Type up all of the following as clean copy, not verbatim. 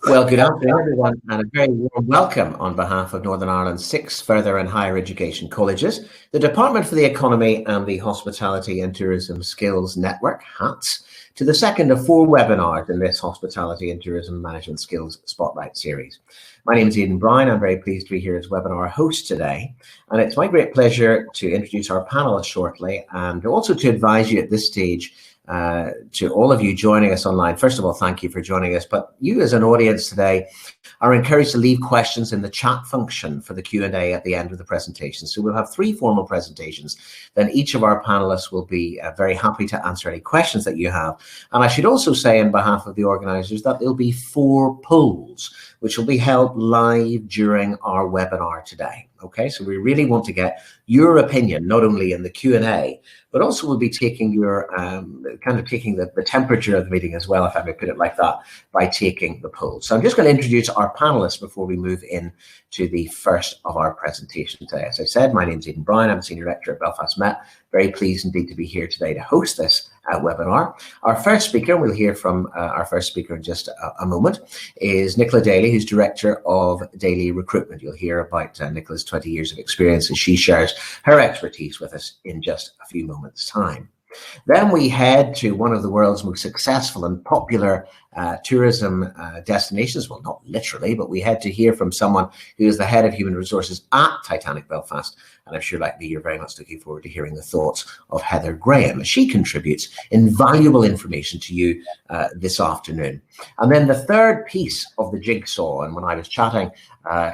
Well, good afternoon, everyone, and a very warm welcome on behalf of Northern Ireland's 6 further and higher education colleges, the Department for the Economy and the Hospitality and Tourism Skills Network, HATS, to the second of 4 webinars in this Hospitality and Tourism Management Skills Spotlight series. My name is Aidan Browne. I'm very pleased to be here as webinar host today, and it's my great pleasure to introduce our panelists shortly and also to advise you at this stage to all of you joining us online. First of all, thank you for joining us, but you as an audience today are encouraged to leave questions in the chat function for the Q&A at the end of the presentation. So we'll have 3 formal presentations, then each of our panelists will be very happy to answer any questions that you have. And I should also say on behalf of the organisers that there'll be 4 polls which will be held live during our webinar today. Okay, so we really want to get your opinion, not only in the Q&A, but also we'll be taking your taking the temperature of the meeting as well, if I may put it like that, by taking the poll. So I'm just going to introduce our panelists before we move in to the first of our presentation today. As I said, my name is Aidan Browne. I'm Senior Lecturer at Belfast Met. Very pleased indeed to be here today to host this webinar. Our first speaker, we'll hear from our first speaker in just a moment, is Nicola Daley, who's Director of Daly Recruitment. You'll hear about Nicola's 20 years of experience as she shares her expertise with us in just a few moments' time. Then we head to one of the world's most successful and popular tourism destinations. Well, not literally, but we head to hear from someone who is the head of human resources at Titanic Belfast. And I'm sure, like me, you're very much looking forward to hearing the thoughts of Heather Graham as she contributes invaluable information to you this afternoon. And then the third piece of the jigsaw, and when I was chatting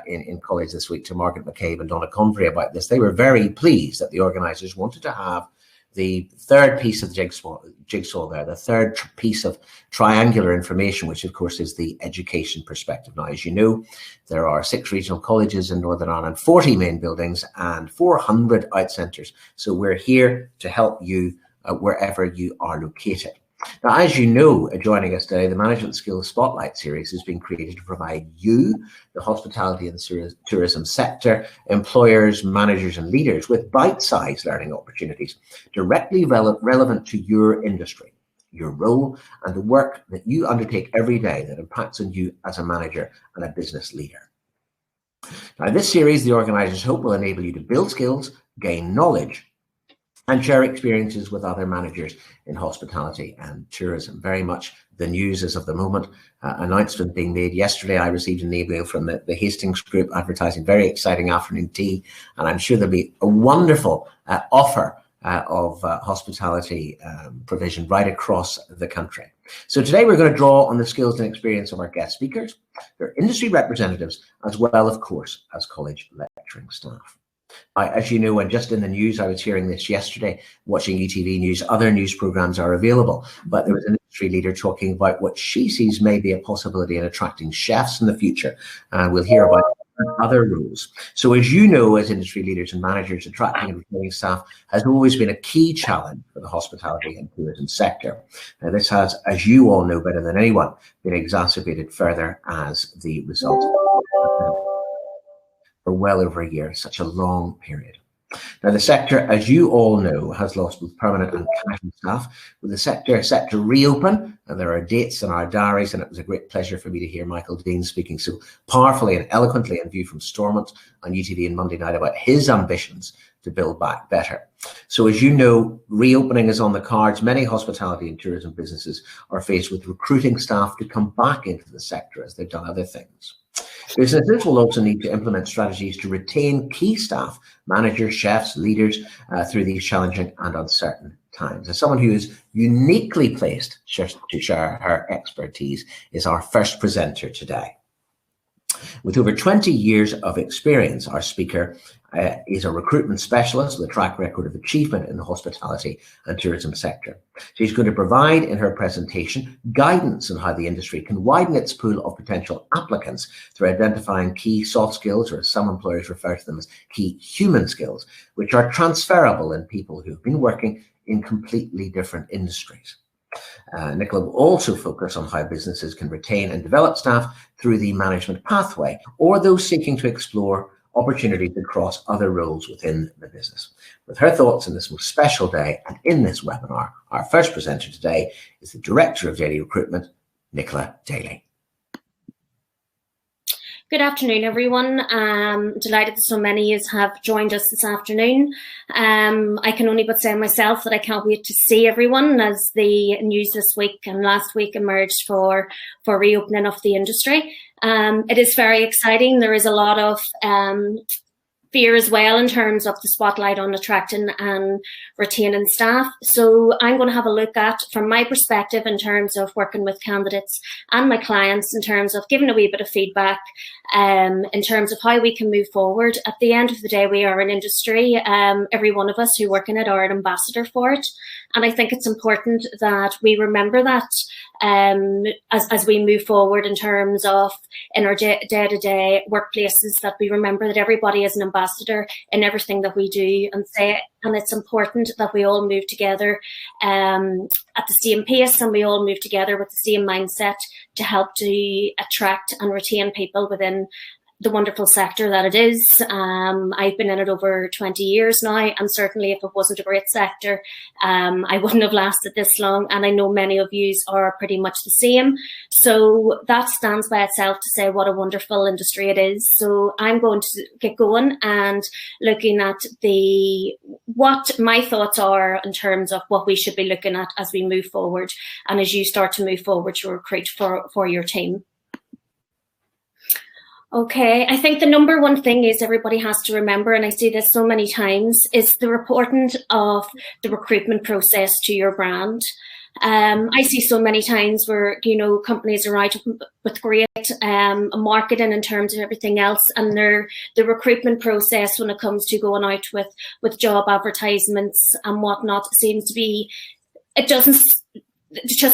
in college this week to Margaret McCabe and Donna Convery about this, they were very pleased that the organisers wanted to have the third piece of the jigsaw there, the third piece of triangular information, which of course is the education perspective. Now, as you know, there are 6 regional colleges in Northern Ireland, 40 main buildings and 400 out centres. So we're here to help you wherever you are located. Now, as you know, joining us today, the Management Skills Spotlight series has been created to provide you, the hospitality and tourism sector, employers, managers and leaders with bite-sized learning opportunities directly relevant to your industry, your role and the work that you undertake every day that impacts on you as a manager and a business leader. Now, this series, the organisers hope, will enable you to build skills, gain knowledge, and share experiences with other managers in hospitality and tourism. Very much the news is of the moment. Announcement being made yesterday. I received an email from the Hastings Group advertising very exciting afternoon tea, and I'm sure there'll be a wonderful offer of hospitality provision right across the country. So today we're going to draw on the skills and experience of our guest speakers, their industry representatives, as well, of course, as college lecturing staff. As you know, and just in the news, I was hearing this yesterday, watching ETV News, other news programmes are available, but there was an industry leader talking about what she sees may be a possibility in attracting chefs in the future. And we'll hear about other roles. So as you know, as industry leaders and managers, attracting and retaining staff has always been a key challenge for the hospitality and tourism sector. Now, this has, as you all know better than anyone, been exacerbated further as the result for well over a year, such a long period. Now, the sector, as you all know, has lost both permanent and casual staff, with the sector set to reopen, and there are dates in our diaries, and it was a great pleasure for me to hear Michael Dean speaking so powerfully and eloquently in view from Stormont on UTV on Monday night about his ambitions to build back better. So as you know, reopening is on the cards. Many hospitality and tourism businesses are faced with recruiting staff to come back into the sector as they've done other things. Businesses will also need to implement strategies to retain key staff, managers, chefs, leaders through these challenging and uncertain times. As someone who is uniquely placed to share her expertise is our first presenter today. With over 20 years of experience, our speaker is a recruitment specialist with a track record of achievement in the hospitality and tourism sector. She's going to provide in her presentation guidance on how the industry can widen its pool of potential applicants through identifying key soft skills, or as some employers refer to them as key human skills, which are transferable in people who've been working in completely different industries. Nichola will also focus on how businesses can retain and develop staff through the management pathway, or those seeking to explore opportunities across other roles within the business. With her thoughts on this most special day and in this webinar, our first presenter today is the Director of Daly Recruitment, Nicola Daley. Good afternoon, everyone. Delighted that so many have joined us this afternoon. I can only but say myself that I can't wait to see everyone as the news this week and last week emerged for reopening of the industry. It is very exciting. There is a lot of fear as well in terms of the spotlight on attracting and retaining staff. So I'm going to have a look at, from my perspective, in terms of working with candidates and my clients, in terms of giving a wee bit of feedback, in terms of how we can move forward. At the end of the day, we are an industry. Every one of us who work in it are an ambassador for it. And I think it's important that we remember that as we move forward in terms of in our day-to-day workplaces, that we remember that everybody is an ambassador in everything that we do and say. And it's important that we all move together at the same pace, and we all move together with the same mindset to help to attract and retain people within the wonderful sector that it is. I've been in it over 20 years now, and certainly if it wasn't a great sector, I wouldn't have lasted this long, and I know many of you are pretty much the same. So that stands by itself to say what a wonderful industry it is. So I'm going to get going and looking at what my thoughts are in terms of what we should be looking at as we move forward, and as you start to move forward to recruit for your team. Okay, I think the number one thing is everybody has to remember, and I see this so many times, is the reporting of the recruitment process to your brand. I see so many times where, companies are out with great marketing in terms of everything else, and the recruitment process when it comes to going out with job advertisements and whatnot seems to be, just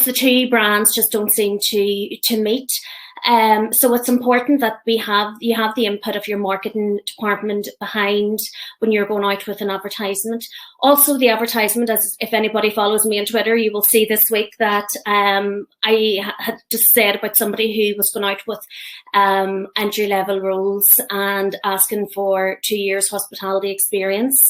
the two brands just don't seem to meet. So it's important that you have the input of your marketing department behind when you're going out with an advertisement. Also, the advertisement, as if anybody follows me on Twitter, you will see this week that I had just said about somebody who was going out with entry-level roles and asking for 2 years hospitality experience.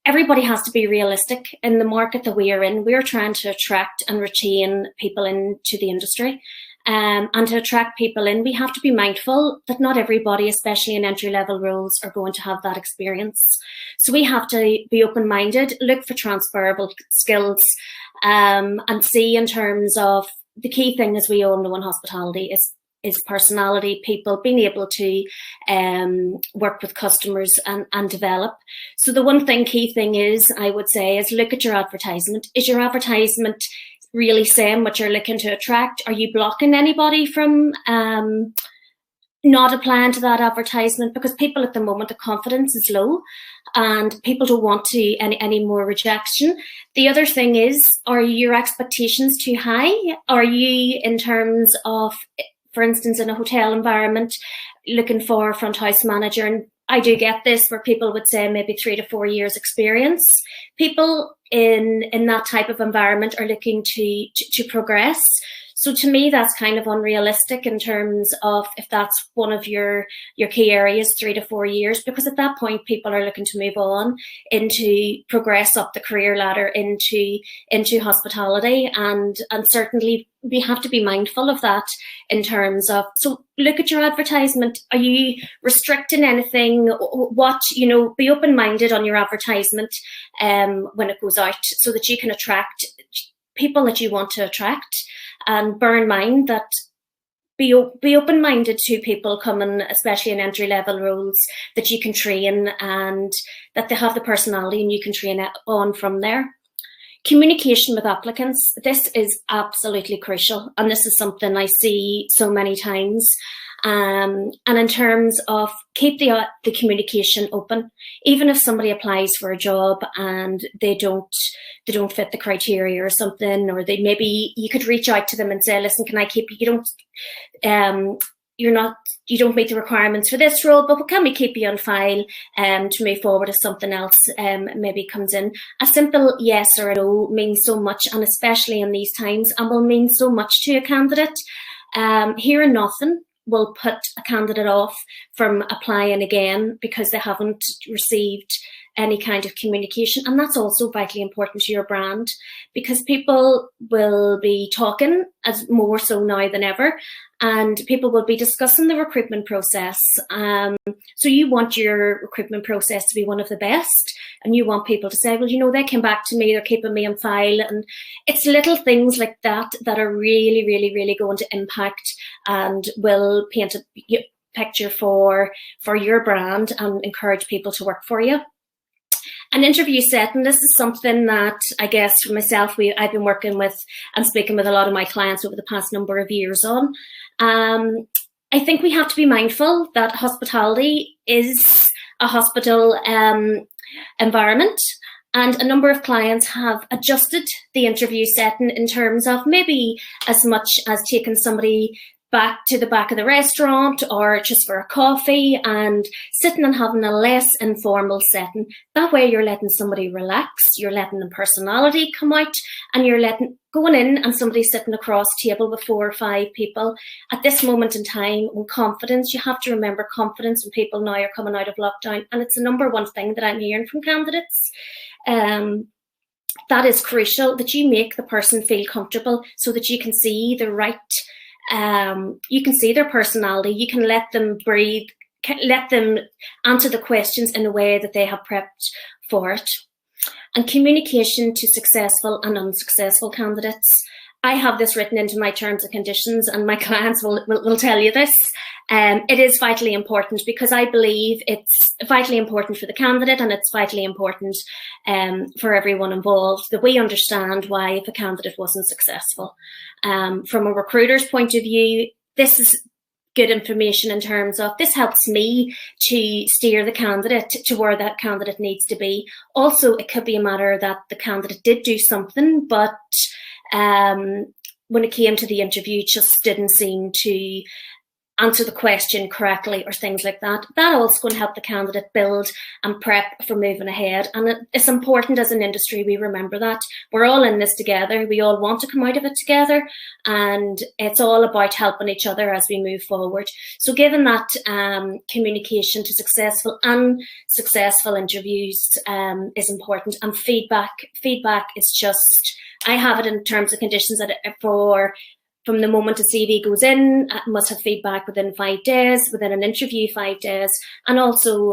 Everybody has to be realistic in the market that we are in. We're trying to attract and retain people into the industry. And to attract people in, we have to be mindful that not everybody, especially in entry-level roles, are going to have that experience. So we have to be open-minded, look for transferable skills, and see in terms of the key thing, as we all know in hospitality, is personality, people being able to work with customers and develop. So the key thing is, I would say, is look at your advertisement. Is your advertisement really saying what you're looking to attract? Are you blocking anybody from not applying to that advertisement? Because people at the moment, the confidence is low and people don't want any more rejection. The other thing is, are your expectations too high? Are you, in terms of, for instance, in a hotel environment, looking for a front house manager? And I do get this, where people would say maybe 3 to 4 years experience. People in that type of environment are looking to progress. So to me, that's kind of unrealistic in terms of if that's one of your key areas, 3 to 4 years, because at that point, people are looking to move on into progress up the career ladder into hospitality. And certainly we have to be mindful of that in terms of, so look at your advertisement. Are you restricting anything? Be open-minded on your advertisement when it goes out, so that you can attract people that you want to attract. And bear in mind that be open-minded to people coming, especially in entry-level roles, that you can train and that they have the personality and you can train on from there. Communication with applicants, this is absolutely crucial, and this is something I see so many times. And in terms of keep the communication open, even if somebody applies for a job and they don't fit the criteria or something, or you could reach out to them and say, listen, can I keep you? You don't meet the requirements for this role, but can we keep you on file to move forward if something else maybe comes in? A simple yes or a no means so much, and especially in these times, and will mean so much to a candidate. Hearing nothing will put a candidate off from applying again because they haven't received any kind of communication. And that's also vitally important to your brand, because people will be talking, as more so now than ever, and people will be discussing the recruitment process. So you want your recruitment process to be one of the best, and you want people to say, well, you know, they came back to me, they're keeping me on file. And it's little things like that that are really, really, really going to impact and will paint a picture for your brand and encourage people to work for you. An interview setting, this is something that I guess for myself, I've been working with and speaking with a lot of my clients over the past number of years on. I think we have to be mindful that hospitality is a hospital environment, and a number of clients have adjusted the interview setting in terms of maybe as much as taking somebody back to the back of the restaurant or just for a coffee and sitting and having a less informal setting. That way you're letting somebody relax, you're letting the personality come out, and you're going in and somebody sitting across the table with 4 or 5 people. At this moment in time, when confidence, you have to remember confidence when people now are coming out of lockdown. And it's the number one thing that I'm hearing from candidates. That is crucial, that you make the person feel comfortable so that you can see the right you can see their personality, you can let them breathe, let them answer the questions in a way that they have prepped for it. And communication to successful and unsuccessful candidates. I have this written into my terms and conditions, and my clients will tell you this. It is vitally important, because I believe it's vitally important for the candidate, and it's vitally important for everyone involved, that we understand why if a candidate wasn't successful. From a recruiter's point of view, this is good information in terms of this helps me to steer the candidate to where that candidate needs to be. Also, it could be a matter that the candidate did do something, but when it came to the interview, just didn't seem to answer the question correctly or things like that. That also going to help the candidate build and prep for moving ahead. And it's important as an industry we remember that. We're all in this together. We all want to come out of it together. And it's all about helping each other as we move forward. So given that communication to successful and unsuccessful interviews is important. And feedback is just, I have it in terms of conditions that from the moment a CV goes in, must have feedback within 5 days, within an interview 5 days, and also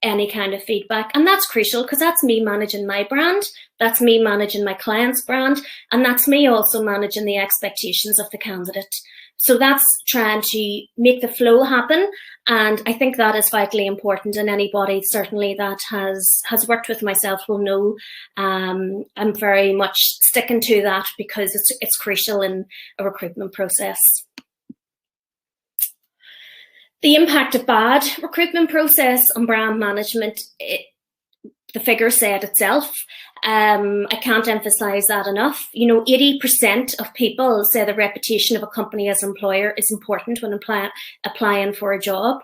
any kind of feedback. And that's crucial, because that's me managing my brand, that's me managing my client's brand, and that's me also managing the expectations of the candidate. So that's trying to make the flow happen. And I think that is vitally important. And anybody certainly that has worked with myself will know I'm very much sticking to that, because it's crucial in a recruitment process. The impact of bad recruitment process on brand management, the figure said itself. I can't emphasize that enough. 80% of people say the reputation of a company as an employer is important when applying for a job.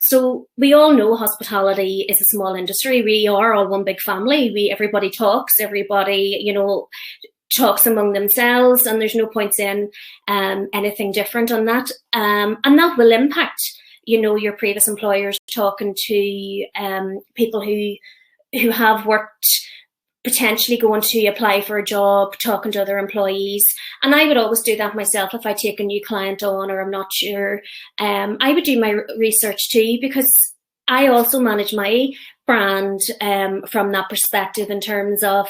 So we all know hospitality is a small industry. We are all one big family. Everybody talks, everybody, talks among themselves, and there's no point saying anything different on that. And that will impact, your previous employers talking to people who have worked, potentially going to apply for a job, talking to other employees. And I would always do that myself if I take a new client on or I'm not sure. I would do my research too, because I also manage my brand from that perspective in terms of,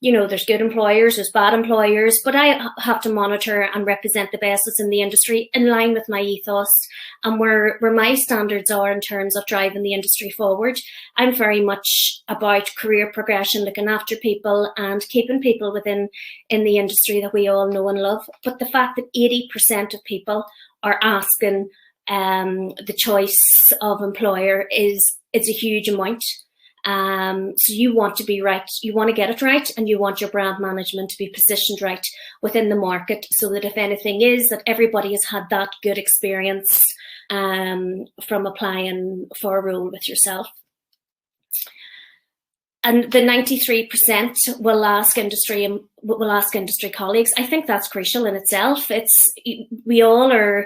there's good employers, there's bad employers, but I have to monitor and represent the best that's in the industry in line with my ethos and where my standards are in terms of driving the industry forward. I'm very much about career progression, looking after people and keeping people in the industry that we all know and love. But the fact that 80% of people are asking the choice of employer is a huge amount. So you want to be right, you want to get it right, and you want your brand management to be positioned right within the market, so that if anything is, that everybody has had that good experience from applying for a role with yourself. And the 93% will ask industry colleagues. I think that's crucial in itself. We all are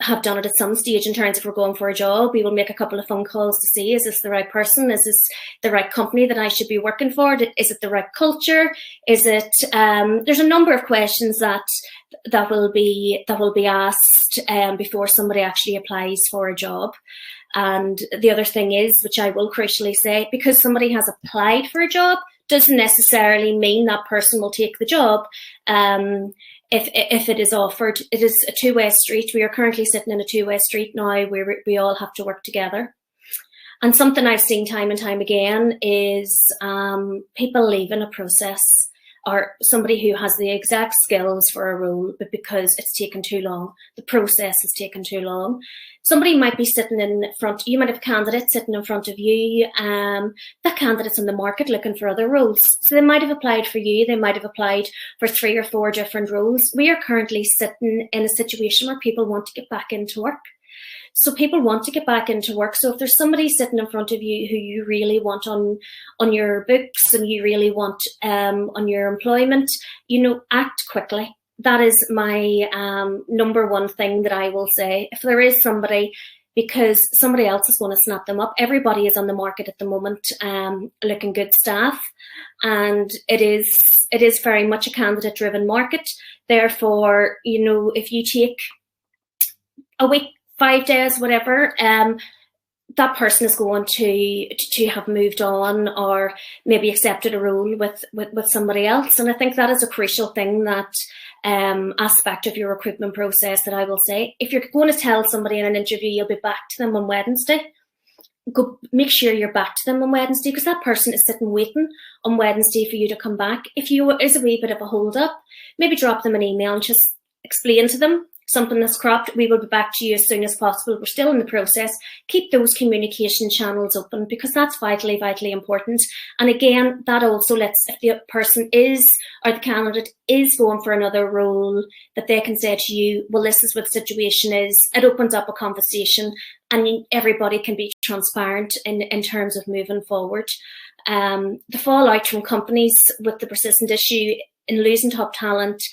have done it at some stage in terms of we're going for a job. We will make a couple of phone calls to see, is this the right person? Is this the right company that I should be working for? Is it the right culture? Is it, there's a number of questions that will be asked before somebody actually applies for a job. And the other thing is, which I will crucially say, because somebody has applied for a job doesn't necessarily mean that person will take the job. If it is offered, it is a two-way street. We are currently sitting in a two-way street now where we all have to work together. And something I've seen time and time again is people leaving a process, or somebody who has the exact skills for a role, but because it's taken too long, the process has taken too long. Somebody might be sitting in front, you might have a candidate sitting in front of you, that candidate's in the market looking for other roles. So they might have applied for you, they might have applied for 3 or 4 different roles. We are currently sitting in a situation where people want to get back into work. So people want to get back into work. So if there's somebody sitting in front of you who you really want on your books and you really want on your employment, act quickly. That is my number one thing that I will say. If there is somebody, because somebody else is going to snap them up, everybody is on the market at the moment looking good staff, and it is very much a candidate-driven market. Therefore, if you take a week, 5 days, whatever, that person is going to have moved on or maybe accepted a role with somebody else. And I think that is a crucial thing, that aspect of your recruitment process, that I will say. If you're going to tell somebody in an interview you'll be back to them on Wednesday, go make sure you're back to them on Wednesday, because that person is sitting waiting on Wednesday for you to come back. If is a wee bit of a hold up, maybe drop them an email and just explain to them something that's cropped. We will be back to you as soon as possible. We're still in the process. Keep those communication channels open, because that's vitally, vitally important. And again, that also lets, if the person is, or the candidate is going for another role, that they can say to you, well, this is what the situation is. It opens up a conversation and everybody can be transparent in terms of moving forward. The fallout from companies with the persistent issue in losing top talent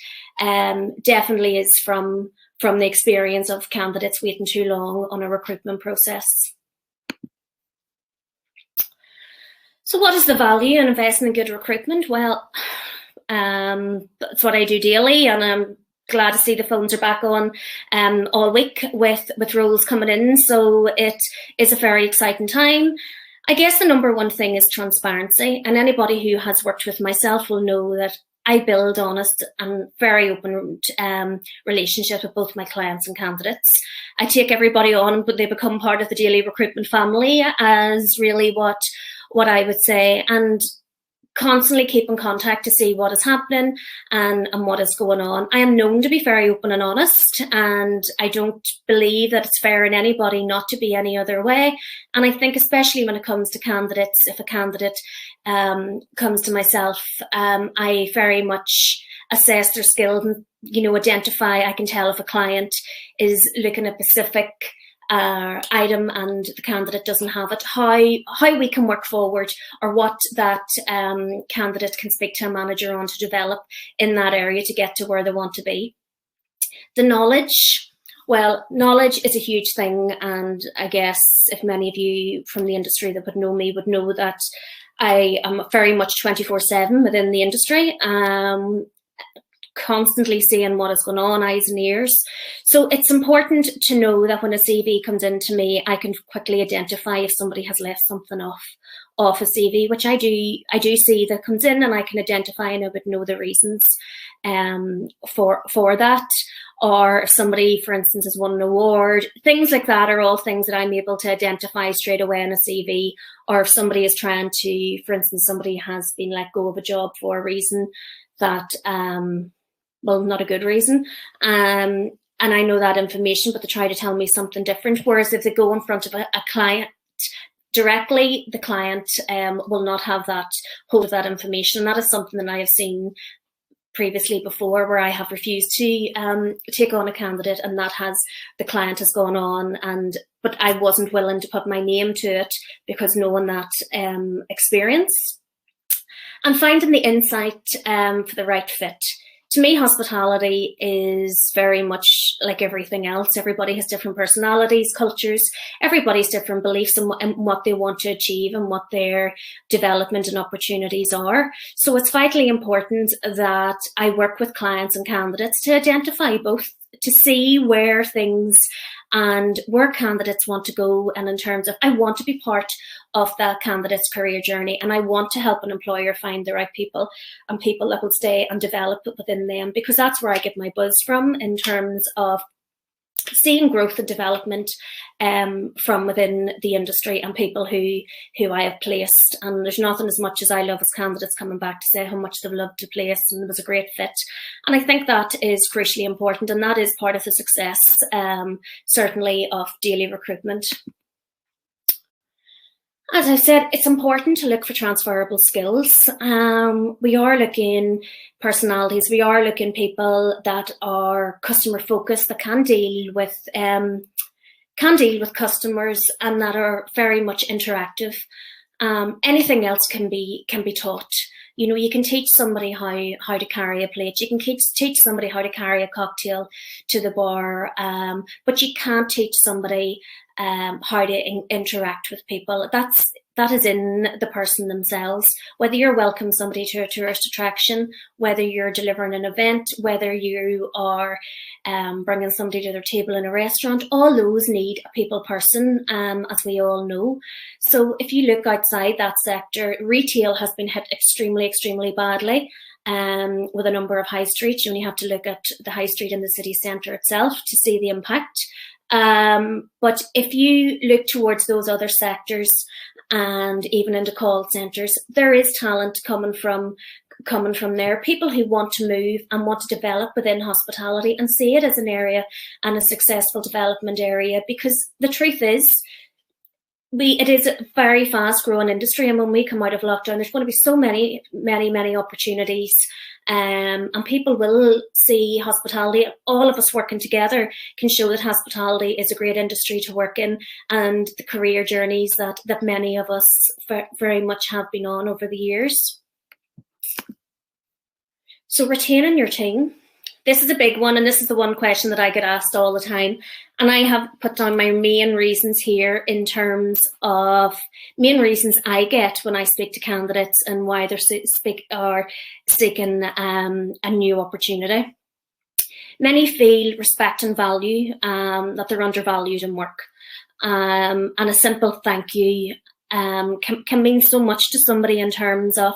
definitely is from the experience of candidates waiting too long on a recruitment process. So what is the value in investing in good recruitment? Well, that's what I do daily, and I'm glad to see the phones are back on all week with roles coming in. So it is a very exciting time. I guess the number one thing is transparency, and anybody who has worked with myself will know that I build honest and very open relationships with both my clients and candidates. I take everybody on, but they become part of the Daly Recruitment family, as really what I would say, and constantly keep in contact to see what is happening and what is going on. I am known to be very open and honest, and I don't believe that it's fair in anybody not to be any other way. And I think especially when it comes to candidates, if a candidate comes to myself, I very much assess their skills and, identify. I can tell if a client is looking at a specific item and the candidate doesn't have it, how we can work forward, or what that candidate can speak to a manager on to develop in that area to get to where they want to be. The knowledge. Well, knowledge is a huge thing, and I guess if many of you from the industry that would know me would know that I am very much 24/7 within the industry, constantly seeing what is going on, eyes and ears. So it's important to know that when a CV comes into me, I can quickly identify if somebody has left something off a CV, which I do see that comes in, and I can identify, and I would know the reasons for that. Or if somebody, for instance, has won an award, things like that are all things that I'm able to identify straight away in a CV. Or if somebody is trying to, for instance, somebody has been let go of a job for a reason that, well, not a good reason. And I know that information, but they try to tell me something different. Whereas if they go in front of a client directly, the client will not have that hold of that information. And that is something that I have seen previously before, where I have refused to take on a candidate, and that the client has gone on, but I wasn't willing to put my name to it because knowing that experience. And finding the insight for the right fit To me, hospitality is very much like everything else. Everybody has different personalities, cultures, everybody's different beliefs in what they want to achieve and what their development and opportunities are. So it's vitally important that I work with clients and candidates to identify both, to see where things and where candidates want to go, and in terms of, I want to be part of that candidate's career journey, and I want to help an employer find the right people and people that will stay and develop within them, because that's where I get my buzz from, in terms of seeing growth and development from within the industry and people who I have placed. And there's nothing as much as I love as candidates coming back to say how much they've loved to place and it was a great fit. And I think that is crucially important, and that is part of the success, certainly, of Daly Recruitment. As I said, it's important to look for transferable skills. We are looking personalities. We are looking people that are customer focused, that can deal with customers, and that are very much interactive. Anything else can be taught. You know, you can teach somebody how to carry a plate. You can teach somebody how to carry a cocktail to the bar, but you can't teach somebody how to interact with people. That is in the person themselves. Whether you're welcoming somebody to a tourist attraction, whether you're delivering an event, whether you are bringing somebody to their table in a restaurant, all those need a people person, as we all know. So if you look outside that sector, retail has been hit extremely, extremely badly. With a number of high streets. You only have to look at the high street in the city centre itself to see the impact. But if you look towards those other sectors and even into call centres, there is talent coming from there. People who want to move and want to develop within hospitality and see it as an area and a successful development area, because the truth is, it is a very fast growing industry, and when we come out of lockdown, there's going to be so many opportunities, and people will see hospitality. All of us working together can show that hospitality is a great industry to work in, and the career journeys that many of us very much have been on over the years. So retaining your team. This is a big one, and this is the one question that I get asked all the time. And I have put down my main reasons here in terms of main reasons I get when I speak to candidates and why they're seeking a new opportunity. Many feel respect and value, that they're undervalued in work. And a simple thank you can mean so much to somebody in terms of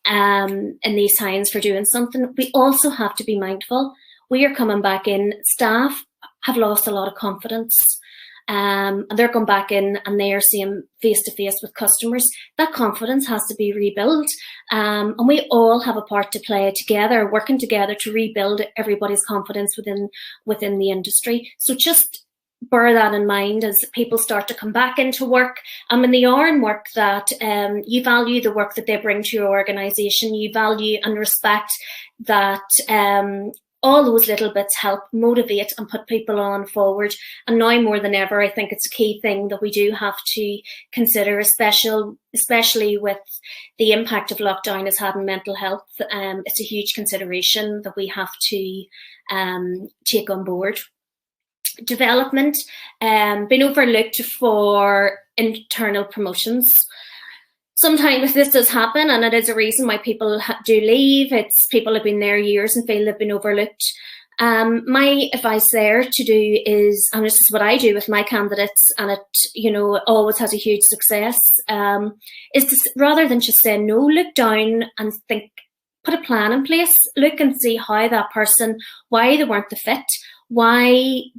in these times for doing something. We also have to be mindful. We are coming back in. Staff have lost a lot of confidence, and they're going back in and they are seeing face to face with customers. That confidence has to be rebuilt, and we all have a part to play together, working together to rebuild everybody's confidence within the industry. So just bear that in mind as people start to come back into work. And when they are in work, that you value the work that they bring to your organisation, you value and respect that all those little bits help motivate and put people on forward. And now more than ever, I think it's a key thing that we do have to consider, especially with the impact of lockdown has had on mental health. It's a huge consideration that we have to take on board. Development, been overlooked for internal promotions. Sometimes this does happen, and it is a reason why people do leave. It's people have been there years and feel they've been overlooked. My advice there to do is, and this is what I do with my candidates, and it always has a huge success, is to, rather than just say no, look down and think, put a plan in place, look and see how that person, why they weren't the fit, why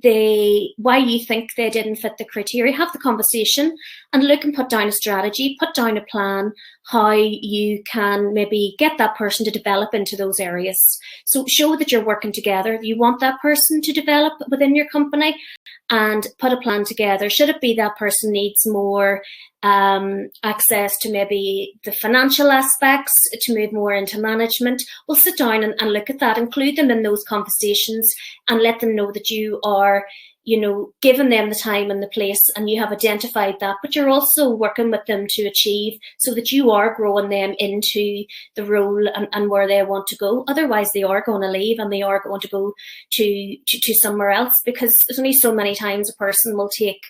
you think they didn't fit the criteria. Have the conversation and look and put down a strategy, put down a plan, how you can maybe get that person to develop into those areas. So show that you're working together. You want that person to develop within your company, and put a plan together. Should it be that person needs more access to maybe the financial aspects, to move more into management, we'll sit down and look at that, include them in those conversations, and let them know that you are, giving them the time and the place, and you have identified that, but you're also working with them to achieve, so that you are growing them into the role and where they want to go. Otherwise, they are going to leave and they are going to go to somewhere else, because there's only so many times a person will take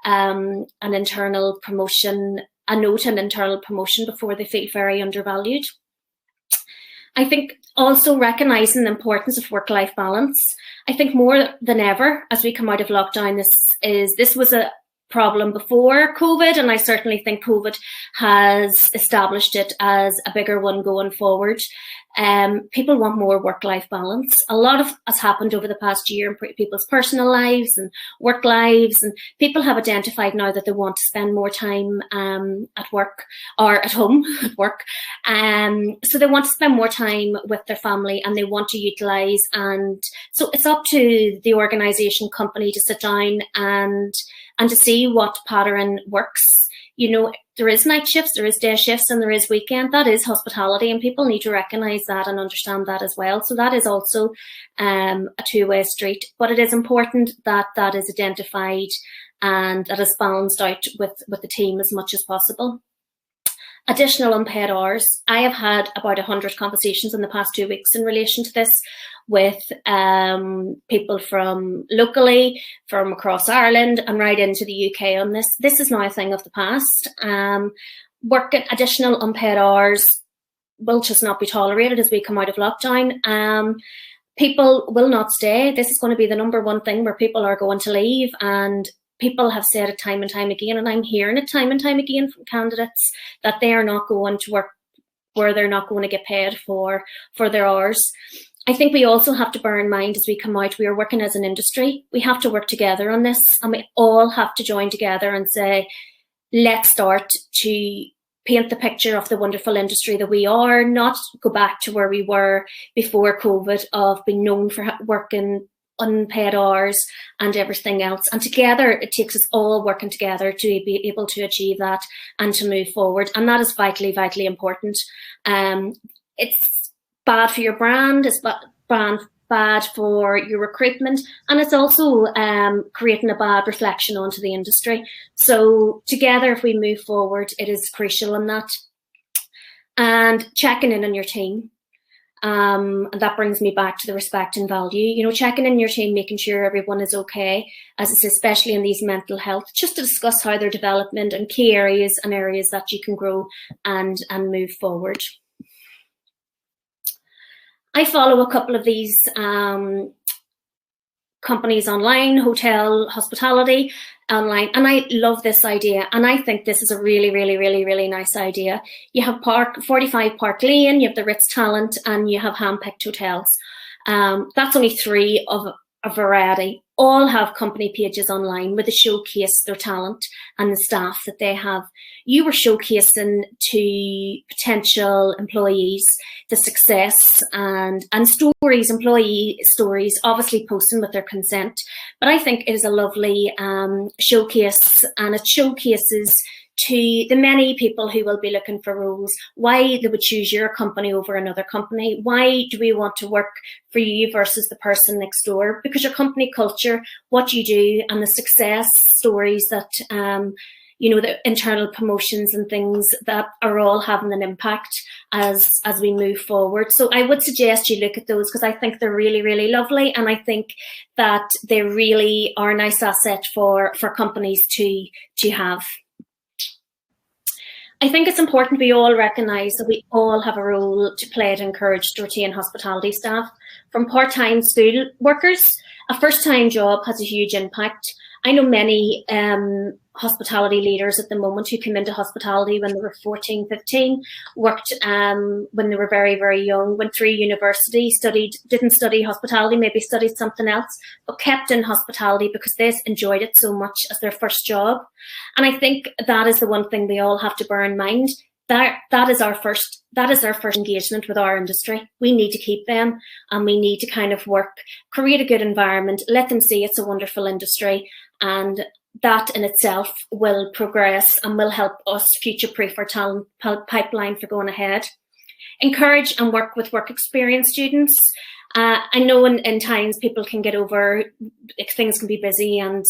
an internal promotion before they feel very undervalued. I think also recognising the importance of work-life balance. I think more than ever, as we come out of lockdown, this was a problem before COVID, and I certainly think COVID has established it as a bigger one going forward. People want more work-life balance. A lot has happened over the past year in people's personal lives and work lives, and people have identified now that they want to spend more time at work or at home at work. So they want to spend more time with their family, and they want to utilise. And so it's up to the organisation company to sit down and to see what pattern works. There is night shifts, there is day shifts, and there is weekend. That is hospitality, and people need to recognise that and understand that as well. So that is also a two-way street. But it is important that that is identified and that is balanced out with the team as much as possible. Additional unpaid hours. I have had about 100 conversations in the past 2 weeks in relation to this with people from locally, from across Ireland, and right into the UK on this. This is now a thing of the past. Working additional unpaid hours will just not be tolerated as we come out of lockdown. People will not stay. This is going to be the number one thing where people are going to leave, and people have said it time and time again, and I'm hearing it time and time again from candidates, that they are not going to work where they're not going to get paid for their hours. I think we also have to bear in mind as we come out, we are working as an industry. We have to work together on this, and we all have to join together and say, let's start to paint the picture of the wonderful industry that we are, not go back to where we were before COVID, of being known for working unpaid hours and everything else. And together, it takes us all working together to be able to achieve that and to move forward. And that is vitally, vitally important. It's bad for your brand, it's bad for your recruitment, and it's also creating a bad reflection onto the industry. So together, if we move forward, it is crucial in that. And checking in on your team. And that brings me back to the respect and value. Checking in your team, making sure everyone is okay, as it's especially in these mental health, just to discuss how their development and key areas and areas that you can grow and move forward. I follow a couple of these companies online, hotel, hospitality online, and I love this idea, and I think this is a really, really, really, really nice idea. You have 45 Park Lane, you have the Ritz Talent, and you have handpicked hotels. That's only 3 of a variety. All have company pages online where they showcase their talent and the staff that they have. You were showcasing to potential employees the success and stories, employee stories, obviously posting with their consent. But I think it is a lovely showcase, and it showcases to the many people who will be looking for roles why they would choose your company over another company. Why do we want to work for you versus the person next door? Because your company culture, what you do, and the success stories that the internal promotions and things that are all having an impact as we move forward. So I would suggest you look at those, because I think they're really, really lovely, and I think that they really are a nice asset for companies to have. I think it's important we all recognise that we all have a role to play to encourage to retain hospitality staff. From part-time school workers, a first-time job has a huge impact. I know many hospitality leaders at the moment who came into hospitality when they were 14, 15, worked when they were very, very young, went through university, didn't study hospitality, maybe studied something else, but kept in hospitality because they enjoyed it so much as their first job. And I think that is the one thing we all have to bear in mind. That is our first engagement with our industry. We need to keep them, and we need to kind of create a good environment, let them see it's a wonderful industry, and that in itself will progress and will help us future-proof our talent pipeline for going ahead. Encourage and work with work experience students. I know in times people can get over, things can be busy and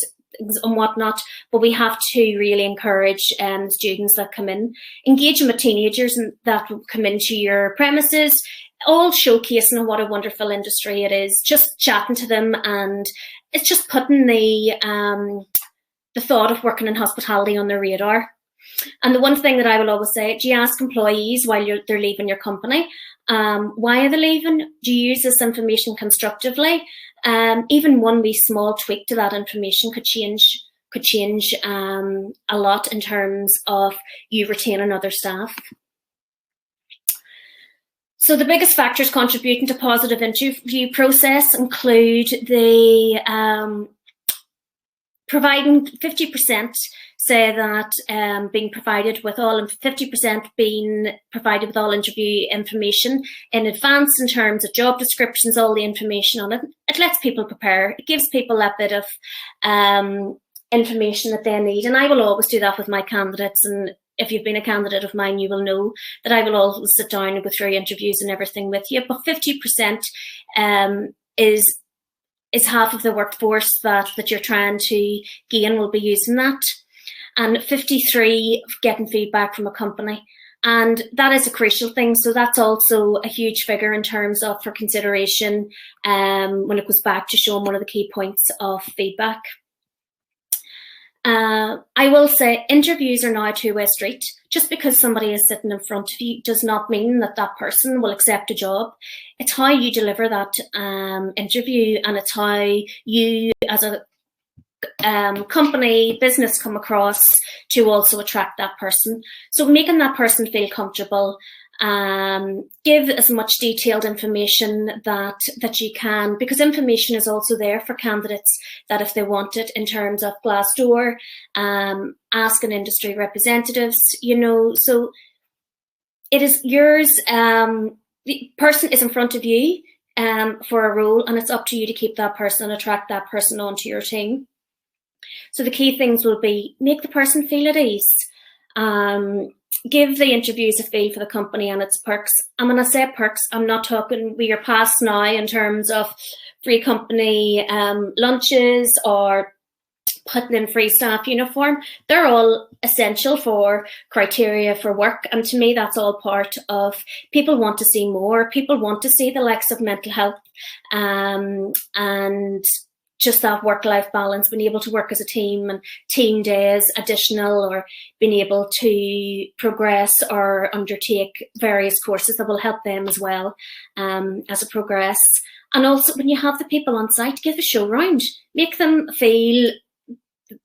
whatnot, but we have to really encourage students that come in, engaging with teenagers that come into your premises, all showcasing what a wonderful industry it is, just chatting to them, and it's just putting the thought of working in hospitality on their radar. And the one thing that I will always say, do you ask employees while they're leaving your company, why are they leaving? Do you use this information constructively? Even one wee small tweak to that information could change a lot in terms of you retaining other staff. So the biggest factors contributing to positive interview process include the providing 50% say that being provided with all, 50% being provided with all interview information in advance in terms of job descriptions, all the information on it. It lets people prepare. It gives people that bit of information that they need. And I will always do that with my candidates. And if you've been a candidate of mine, you will know that I will always sit down and go through interviews and everything with you. But 50% is half of the workforce that you're trying to gain will be using that. And 53 getting feedback from a company. And that is a crucial thing. So that's also a huge figure in terms of for consideration when it goes back to showing one of the key points of feedback. I will say interviews are now a two-way street. Just because somebody is sitting in front of you does not mean that that person will accept a job. It's how you deliver that interview, and it's how you as a company, business come across to also attract that person. So making that person feel comfortable, give as much detailed information that you can, because information is also there for candidates that if they want it in terms of Glassdoor, asking industry representatives, so it is yours. The person is in front of you for a role, and it's up to you to keep that person, attract that person onto your team. So the key things will be make the person feel at ease, give the interviews a feel for the company and its perks. And when I say perks, I'm not talking we are past now in terms of free company lunches or putting in free staff uniform. They're all essential for criteria for work. And to me, that's all part of people want to see more. People want to see the likes of mental health and just that work-life balance, being able to work as a team and team days additional, or being able to progress or undertake various courses that will help them as well as a progress. And also when you have the people on site, give a show round, make them feel,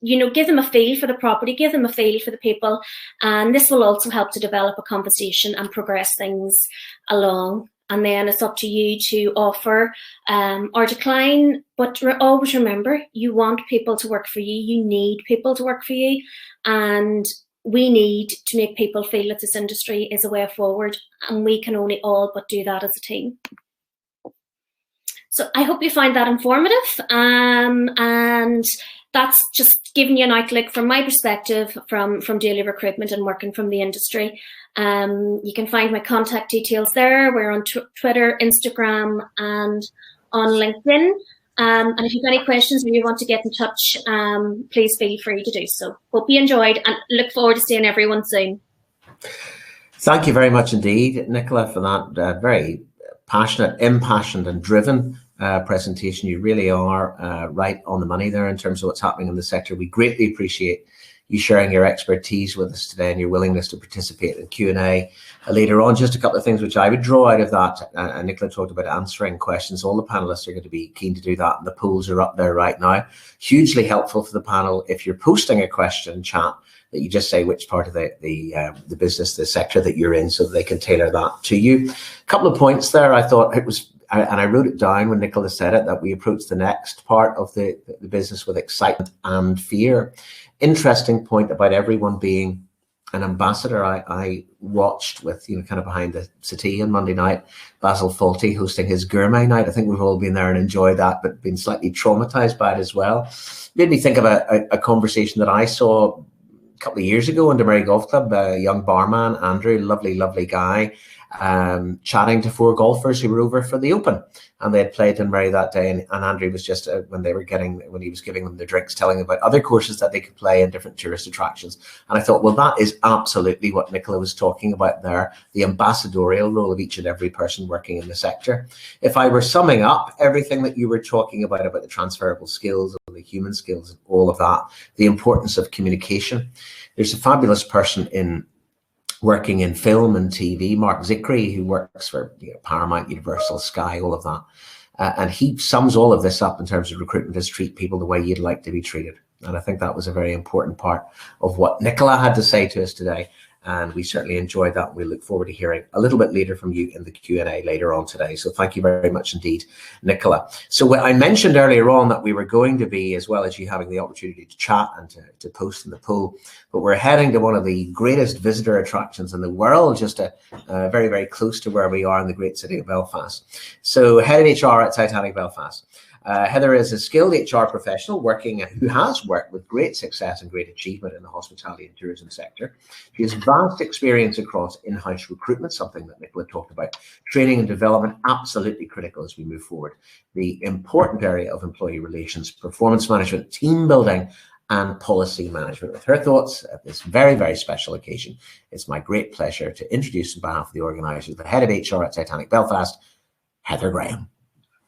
give them a feel for the property, give them a feel for the people. And this will also help to develop a conversation and progress things along. And then it's up to you to offer or decline. But always remember, you want people to work for you. You need people to work for you. And we need to make people feel that this industry is a way forward. And we can only all but do that as a team. So I hope you find that informative. And that's just giving you an outlook from my perspective from Daly Recruitment and working from the industry. You can find my contact details there. We're on Twitter, Instagram, and on LinkedIn. And if you have any questions or you want to get in touch, please feel free to do so. Hope you enjoyed and look forward to seeing everyone soon. Thank you very much indeed, Nicola, for that very passionate, impassioned and driven presentation. You really are right on the money there in terms of what's happening in the sector. We greatly appreciate you sharing your expertise with us today and your willingness to participate in Q&A later on. Just a couple of things which I would draw out of that. Nicola talked about answering questions. All the panelists are going to be keen to do that, and the polls are up there right now. Hugely helpful for the panel if you're posting a question chat, that you just say which part of the business, the sector that you're in, so that they can tailor that to you. A couple of points there. I thought it was, and I wrote it down when Nicola said it, that we approach the next part of the business with excitement and fear. Interesting point about everyone being an ambassador. I watched with, kind of behind the settee on Monday night, Basil Fawlty hosting his gourmet night. I think we've all been there and enjoyed that, but been slightly traumatized by it as well. Made me think of a conversation that I saw a couple of years ago in the Murray Golf Club. A young barman, Andrew, lovely guy, chatting to 4 golfers who were over for the Open, and they had played in Murray that day. And Andrew was just when he was giving them their drinks, telling them about other courses that they could play in different tourist attractions. And I thought, well, that is absolutely what Nicola was talking about there, the ambassadorial role of each and every person working in the sector. If I were summing up everything that you were talking about the transferable skills, the human skills, and all of that, the importance of communication. There's a fabulous person working in film and TV, Mark Zickery, who works for Paramount, Universal, Sky, all of that. And he sums all of this up in terms of recruitment as treat people the way you'd like to be treated. And I think that was a very important part of what Nicola had to say to us today. And we certainly enjoyed that. We look forward to hearing a little bit later from you in the Q&A later on today. So thank you very much indeed, Nicola. So I mentioned earlier on that we were going to be, as well as you having the opportunity to chat and to post in the poll, but we're heading to one of the greatest visitor attractions in the world, just very, very close to where we are in the great city of Belfast. So Head of HR at Titanic Belfast. Heather is a skilled HR professional who has worked with great success and great achievement in the hospitality and tourism sector. She has vast experience across in-house recruitment, something that Nicola talked about. Training and development, absolutely critical as we move forward. The important area of employee relations, performance management, team building, and policy management. With her thoughts at this very, very special occasion, it's my great pleasure to introduce on behalf of the organisers, the Head of HR at Titanic Belfast, Heather Graham.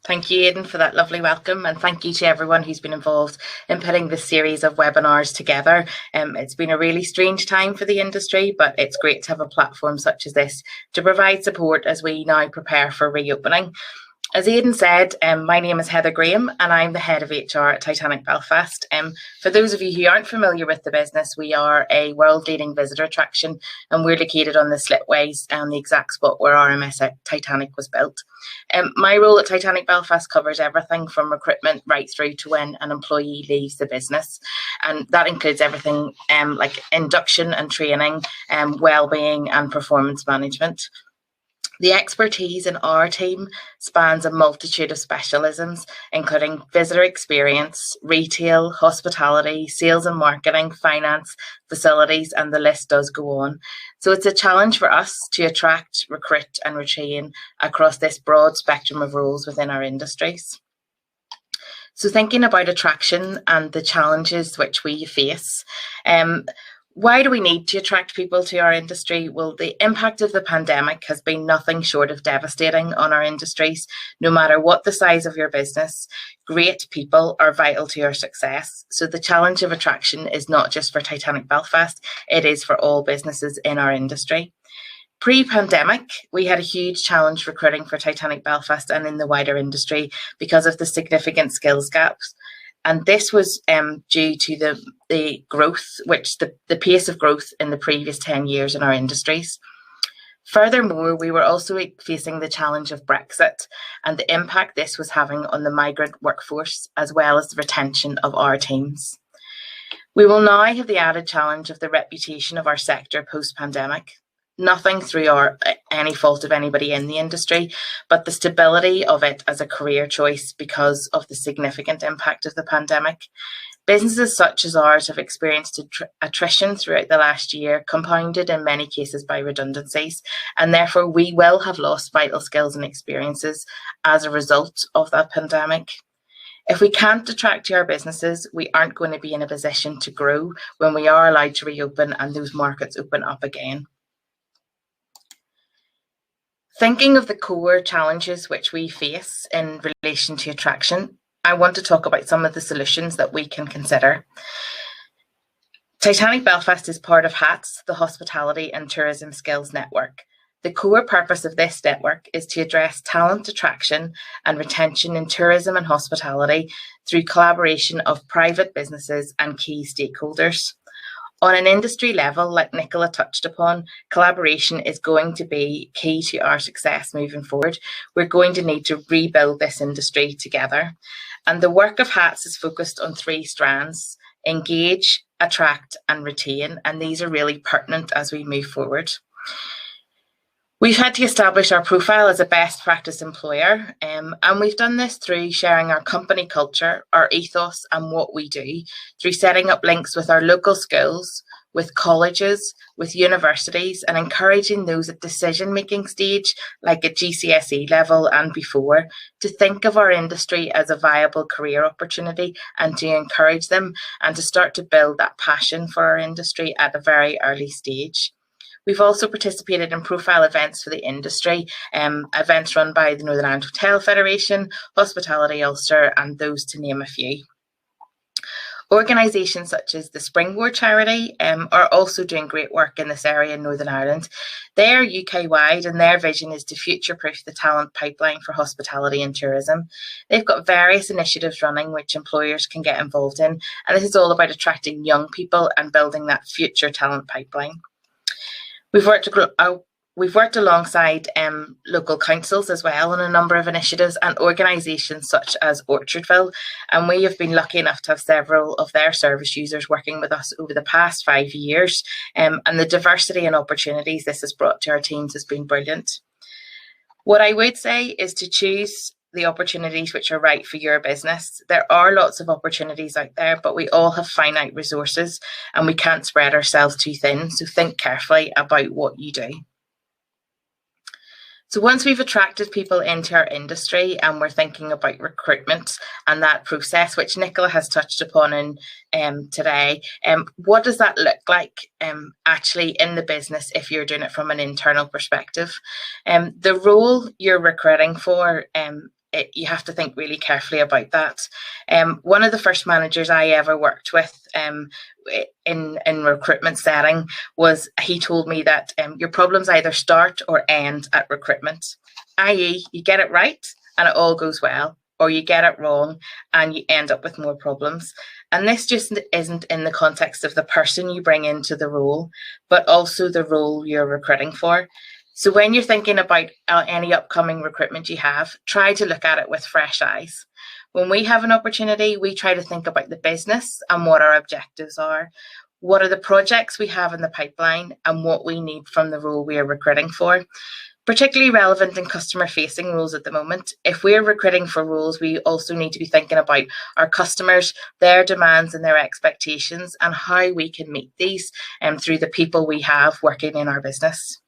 Thank you, Aidan, for that lovely welcome, and thank you to everyone who's been involved in putting this series of webinars together. It's been a really strange time for the industry, but it's great to have a platform such as this to provide support as we now prepare for reopening. As Aidan said, my name is Heather Graham and I'm the Head of HR at Titanic Belfast. For those of you who aren't familiar with the business, we are a world-leading visitor attraction and we're located on the slipways and the exact spot where RMS Titanic was built. My role at Titanic Belfast covers everything from recruitment right through to when an employee leaves the business. And that includes everything like induction and training, well-being and performance management. The expertise in our team spans a multitude of specialisms, including visitor experience, retail, hospitality, sales and marketing, finance, facilities, and the list does go on. So it's a challenge for us to attract, recruit, and retain across this broad spectrum of roles within our industries. So thinking about attraction and the challenges which we face, why do we need to attract people to our industry? Well, the impact of the pandemic has been nothing short of devastating on our industries. No matter what the size of your business, great people are vital to your success. So the challenge of attraction is not just for Titanic Belfast, it is for all businesses in our industry. Pre-pandemic, we had a huge challenge recruiting for Titanic Belfast and in the wider industry because of the significant skills gaps. And this was due to the growth, the pace of growth in the previous 10 years in our industries. Furthermore, we were also facing the challenge of Brexit and the impact this was having on the migrant workforce, as well as the retention of our teams. We will now have the added challenge of the reputation of our sector post-pandemic. Nothing through any fault of anybody in the industry, but the stability of it as a career choice because of the significant impact of the pandemic. Businesses such as ours have experienced attrition throughout the last year, compounded in many cases by redundancies, and therefore we will have lost vital skills and experiences as a result of that pandemic. If we can't attract to our businesses, we aren't going to be in a position to grow when we are allowed to reopen and those markets open up again. Thinking of the core challenges which we face in relation to attraction, I want to talk about some of the solutions that we can consider. Titanic Belfast is part of HATS, the Hospitality and Tourism Skills Network. The core purpose of this network is to address talent attraction and retention in tourism and hospitality through collaboration of private businesses and key stakeholders. On an industry level, like Nicola touched upon, collaboration is going to be key to our success moving forward. We're going to need to rebuild this industry together. And the work of HATS is focused on 3 strands: engage, attract and retain, and these are really pertinent as we move forward. We've had to establish our profile as a best practice employer, and we've done this through sharing our company culture, our ethos and what we do, through setting up links with our local schools, with colleges, with universities, and encouraging those at decision-making stage, like at GCSE level and before, to think of our industry as a viable career opportunity and to encourage them and to start to build that passion for our industry at a very early stage. We've also participated in profile events for the industry, events run by the Northern Ireland Hotel Federation, Hospitality Ulster, and those to name a few. Organisations such as the Springboard charity are also doing great work in this area in Northern Ireland. They're UK-wide and their vision is to future-proof the talent pipeline for hospitality and tourism. They've got various initiatives running which employers can get involved in, and this is all about attracting young people and building that future talent pipeline. We've worked alongside local councils as well on a number of initiatives and organisations such as Orchardville, and we have been lucky enough to have several of their service users working with us over the past 5 years, and the diversity and opportunities this has brought to our teams has been brilliant. What I would say is to choose the opportunities which are right for your business. There are lots of opportunities out there, but we all have finite resources and we can't spread ourselves too thin. So think carefully about what you do. So once we've attracted people into our industry and we're thinking about recruitment and that process, which Nicola has touched upon in today, what does that look like actually in the business if you're doing it from an internal perspective? The role you're recruiting for, you have to think really carefully about that. One of the first managers I ever worked with in recruitment setting was, he told me that your problems either start or end at recruitment, i.e. you get it right and it all goes well, or you get it wrong and you end up with more problems. And this just isn't in the context of the person you bring into the role, but also the role you're recruiting for. So when you're thinking about any upcoming recruitment you have, try to look at it with fresh eyes. When we have an opportunity, we try to think about the business and what our objectives are. What are the projects we have in the pipeline and what we need from the role we are recruiting for. Particularly relevant in customer-facing roles at the moment. If we're recruiting for roles, we also need to be thinking about our customers, their demands and their expectations, and how we can meet these through the people we have working in our business.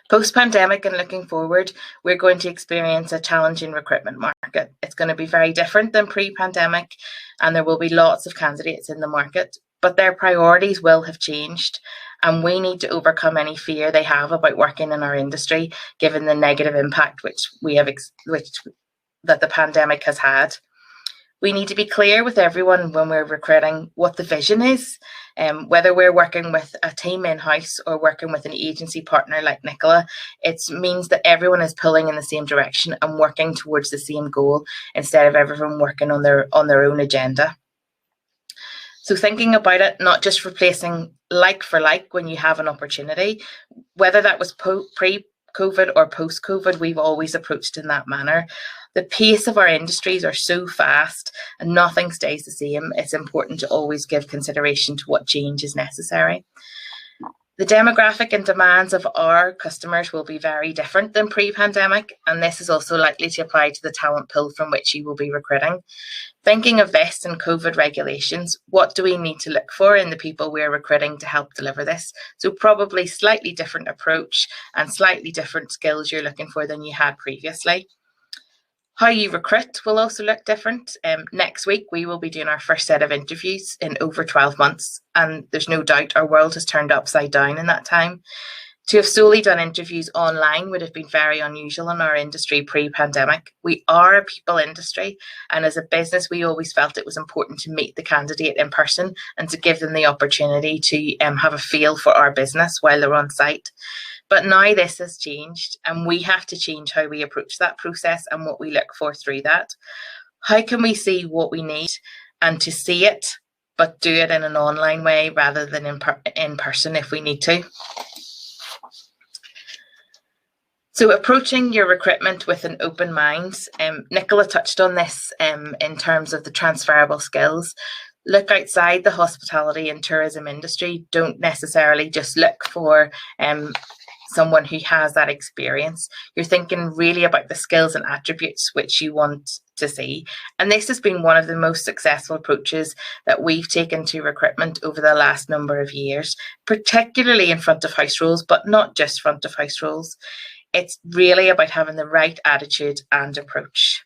Post-pandemic and looking forward, we're going to experience a challenging recruitment market. It's going to be very different than pre-pandemic, and there will be lots of candidates in the market, but their priorities will have changed, and we need to overcome any fear they have about working in our industry, given the negative impact that the pandemic has had. We need to be clear with everyone when we're recruiting what the vision is, whether we're working with a team in-house or working with an agency partner like Nichola. It means that everyone is pulling in the same direction and working towards the same goal instead of everyone working on their own agenda. So thinking about it, not just replacing like for like when you have an opportunity, whether that was pre-COVID or post-COVID, we've always approached in that manner. The pace of our industries are so fast and nothing stays the same. It's important to always give consideration to what change is necessary. The demographic and demands of our customers will be very different than pre-pandemic, and this is also likely to apply to the talent pool from which you will be recruiting. Thinking of this and COVID regulations, what do we need to look for in the people we're recruiting to help deliver this? So probably slightly different approach and slightly different skills you're looking for than you had previously. How you recruit will also look different. Next week, we will be doing our first set of interviews in over 12 months, and there's no doubt our world has turned upside down in that time. To have solely done interviews online would have been very unusual in our industry pre-pandemic. We are a people industry, and as a business, we always felt it was important to meet the candidate in person and to give them the opportunity to have a feel for our business while they're on site. But now this has changed, and we have to change how we approach that process and what we look for through that. How can we see what we need and to see it, but do it in an online way rather than in person if we need to? So approaching your recruitment with an open mind. Nicola touched on this in terms of the transferable skills. Look outside the hospitality and tourism industry. Don't necessarily just look for someone who has that experience. You're thinking really about the skills and attributes which you want to see. And this has been one of the most successful approaches that we've taken to recruitment over the last number of years, particularly in front of house roles, but not just front of house roles. It's really about having the right attitude and approach.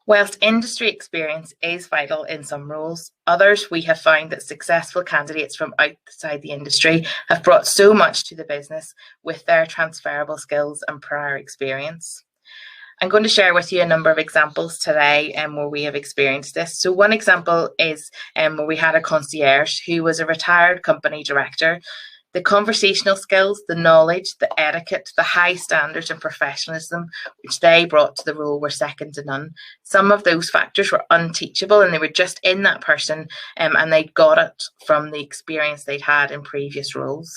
Whilst industry experience is vital in some roles, others we have found that successful candidates from outside the industry have brought so much to the business with their transferable skills and prior experience. I'm going to share with you a number of examples today where we have experienced this. So one example is where we had a concierge who was a retired company director. The conversational skills, the knowledge, the etiquette, the high standards and professionalism which they brought to the role were second to none. Some of those factors were unteachable and they were just in that person and they got it from the experience they'd had in previous roles.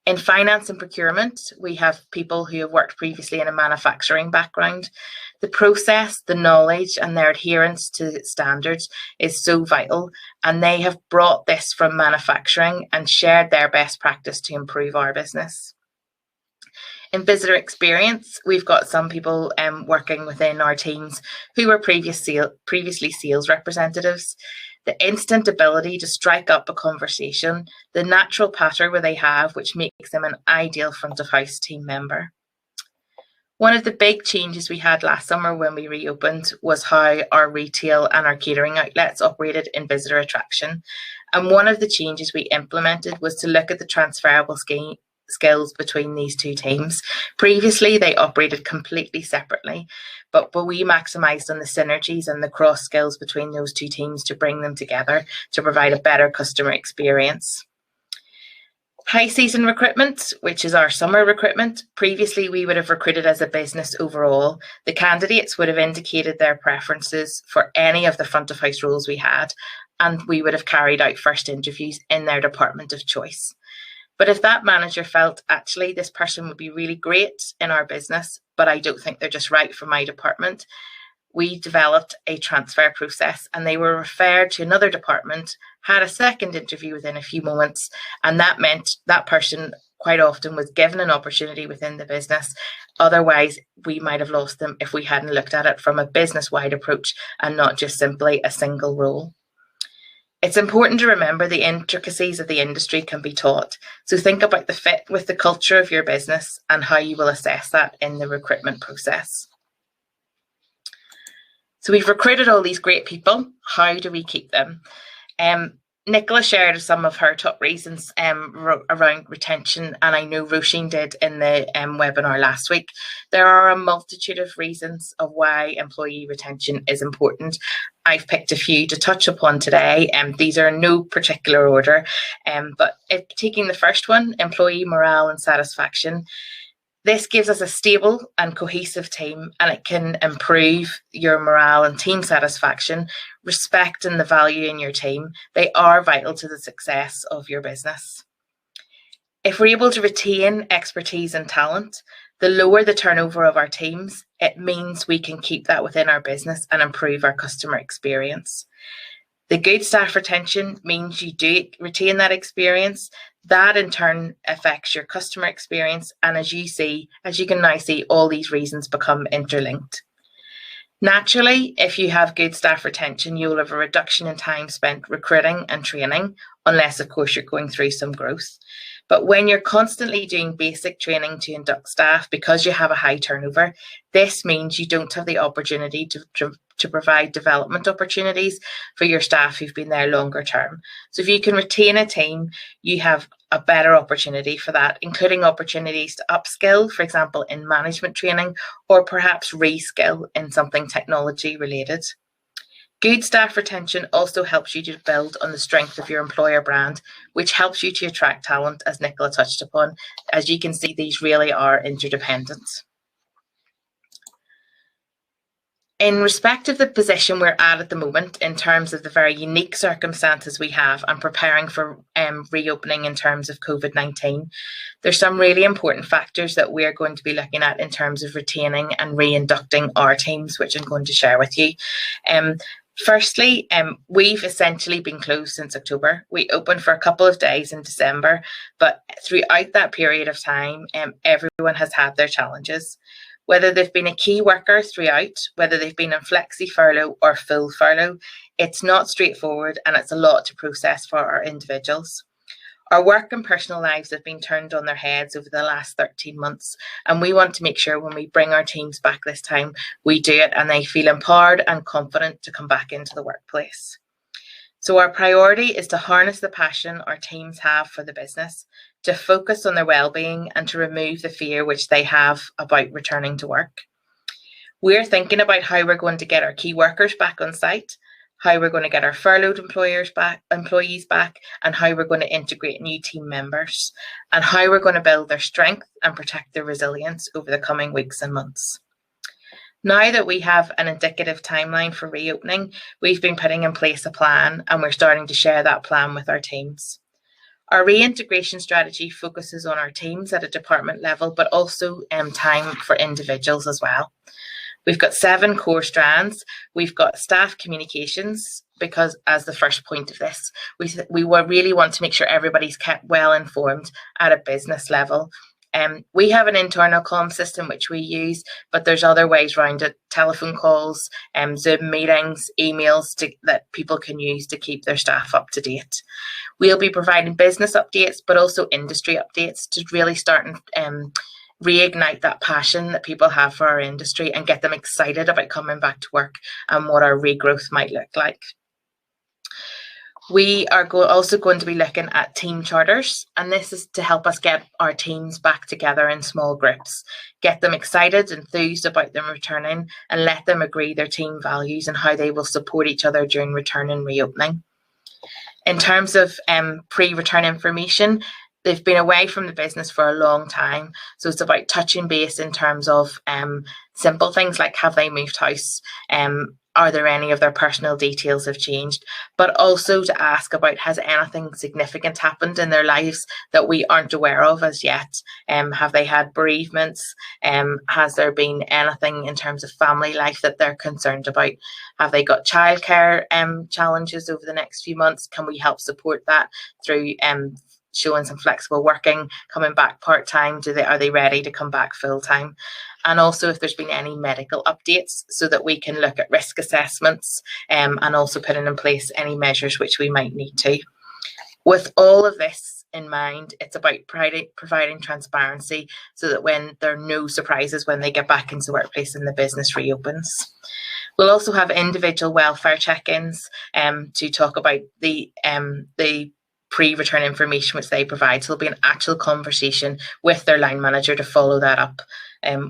In finance and procurement, we have people who have worked previously in a manufacturing background. The process, the knowledge and their adherence to standards is so vital, and they have brought this from manufacturing and shared their best practice to improve our business. In visitor experience, we've got some people working within our teams who were previously sales representatives. The instant ability to strike up a conversation, the natural patter where they have, which makes them an ideal front of house team member. One of the big changes we had last summer when we reopened was how our retail and our catering outlets operated in visitor attraction. And one of the changes we implemented was to look at the transferable skills between these two teams. Previously, they operated completely separately, but we maximised on the synergies and the cross skills between those two teams to bring them together to provide a better customer experience. High season recruitment, which is our summer recruitment. Previously, we would have recruited as a business overall. The candidates would have indicated their preferences for any of the front of house roles we had, and we would have carried out first interviews in their department of choice. But if that manager felt, actually, this person would be really great in our business, but I don't think they're just right for my department, we developed a transfer process and they were referred to another department, had a second interview within a few moments, and that meant that person quite often was given an opportunity within the business. Otherwise, we might have lost them if we hadn't looked at it from a business-wide approach and not just simply a single role. It's important to remember the intricacies of the industry can be taught. So think about the fit with the culture of your business and how you will assess that in the recruitment process. So we've recruited all these great people. How do we keep them? Nicola shared some of her top reasons around retention, and I know Roisin did in the webinar last week. There are a multitude of reasons of why employee retention is important. I've picked a few to touch upon today, and these are in no particular order. But taking the first one, employee morale and satisfaction. This gives us a stable and cohesive team, and it can improve your morale and team satisfaction. Respect and the value in your team, they are vital to the success of your business. If we're able to retain expertise and talent, the lower the turnover of our teams, it means we can keep that within our business and improve our customer experience. The good staff retention means you do retain that experience. That in turn affects your customer experience. And as you can now see, all these reasons become interlinked. Naturally, if you have good staff retention, you'll have a reduction in time spent recruiting and training, unless of course you're going through some growth. But when you're constantly doing basic training to induct staff because you have a high turnover, this means you don't have the opportunity to provide development opportunities for your staff who've been there longer term. So if you can retain a team, you have a better opportunity for that, including opportunities to upskill, for example, in management training, or perhaps reskill in something technology related. Good staff retention also helps you to build on the strength of your employer brand, which helps you to attract talent, as Nicola touched upon. As you can see, these really are interdependent. In respect of the position we're at the moment, in terms of the very unique circumstances we have and preparing for reopening in terms of COVID-19, there's some really important factors that we're going to be looking at in terms of retaining and reinducting our teams, which I'm going to share with you. Firstly, we've essentially been closed since October. We opened for a couple of days in December, but throughout that period of time, everyone has had their challenges. Whether they've been a key worker throughout, whether they've been on flexi furlough or full furlough, it's not straightforward and it's a lot to process for our individuals. Our work and personal lives have been turned on their heads over the last 13 months, and we want to make sure when we bring our teams back this time, we do it and they feel empowered and confident to come back into the workplace. So our priority is to harness the passion our teams have for the business, to focus on their well-being and to remove the fear which they have about returning to work. We're thinking about how we're going to get our key workers back on site, how we're going to get our furloughed employees back, and how we're going to integrate new team members, and how we're going to build their strength and protect their resilience over the coming weeks and months. Now that we have an indicative timeline for reopening, we've been putting in place a plan and we're starting to share that plan with our teams. Our reintegration strategy focuses on our teams at a department level, but also time for individuals as well. We've got 7 core strands. We've got staff communications, because as the first point of this, we really want to make sure everybody's kept well informed at a business level. We have an internal comm system which we use, but there's other ways around it: telephone calls, Zoom meetings, emails that people can use to keep their staff up to date. We'll be providing business updates, but also industry updates to really start and reignite that passion that people have for our industry and get them excited about coming back to work and what our regrowth might look like. We are also going to be looking at team charters, and this is to help us get our teams back together in small groups, get them excited, enthused about them returning, and let them agree their team values and how they will support each other during return and reopening. In terms of pre-return information, they've been away from the business for a long time, so it's about touching base in terms of simple things like, have they moved house? Are there any of their personal details have changed? But also to ask about, has anything significant happened in their lives that we aren't aware of as yet? Have they had bereavements? Has there been anything in terms of family life that they're concerned about? Have they got childcare challenges over the next few months? Can we help support that through showing some flexible working, coming back part-time? Are they ready to come back full-time? And also if there's been any medical updates, so that we can look at risk assessments and also putting in place any measures which we might need to. With all of this in mind, it's about providing transparency so that when there are no surprises when they get back into the workplace and the business reopens. We'll also have individual welfare check-ins to talk about the pre-return information which they provide. So there'll be an actual conversation with their line manager to follow that up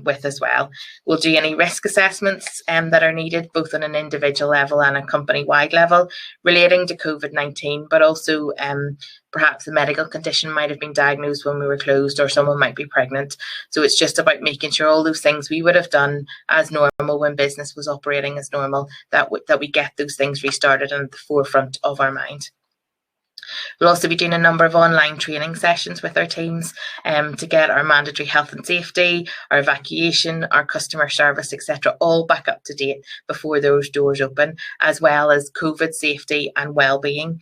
with as well. We'll do any risk assessments that are needed, both on an individual level and a company-wide level, relating to COVID-19, but also perhaps a medical condition might have been diagnosed when we were closed, or someone might be pregnant. So it's just about making sure all those things we would have done as normal when business was operating as normal, that we get those things restarted and at the forefront of our mind. We'll also be doing a number of online training sessions with our teams to get our mandatory health and safety, our evacuation, our customer service, etc., all back up to date before those doors open, as well as COVID safety and well-being.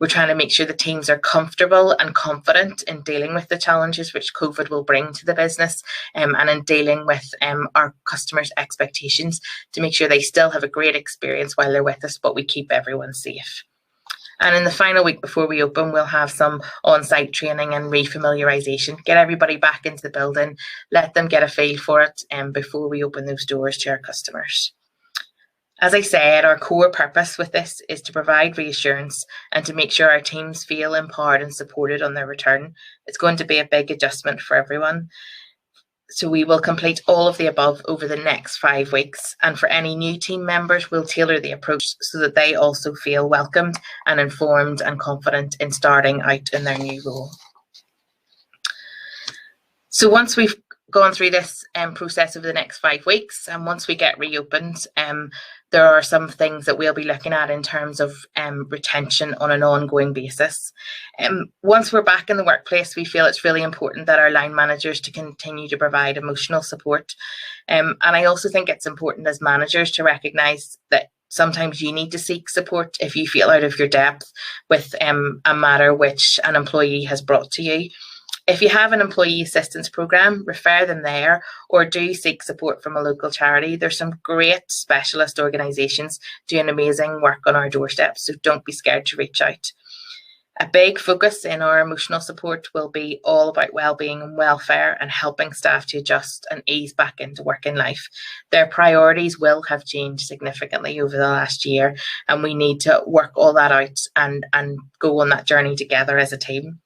We're trying to make sure the teams are comfortable and confident in dealing with the challenges which COVID will bring to the business, and in dealing with our customers' expectations, to make sure they still have a great experience while they're with us, but we keep everyone safe. And in the final week before we open, we'll have some on-site training and refamiliarisation, get everybody back into the building, let them get a feel for it before we open those doors to our customers. As I said, our core purpose with this is to provide reassurance and to make sure our teams feel empowered and supported on their return. It's going to be a big adjustment for everyone. So we will complete all of the above over the next 5 weeks. And for any new team members, we'll tailor the approach so that they also feel welcomed and informed and confident in starting out in their new role. So once we've gone through this process over the next 5 weeks, and once we get reopened, there are some things that we'll be looking at in terms of retention on an ongoing basis. Once we're back in the workplace, we feel it's really important that our line managers to continue to provide emotional support. And I also think it's important as managers to recognise that sometimes you need to seek support if you feel out of your depth with a matter which an employee has brought to you. If you have an employee assistance programme, refer them there, or do seek support from a local charity. There's some great specialist organisations doing amazing work on our doorstep, so don't be scared to reach out. A big focus in our emotional support will be all about wellbeing and welfare and helping staff to adjust and ease back into working life. Their priorities will have changed significantly over the last year, and we need to work all that out and go on that journey together as a team.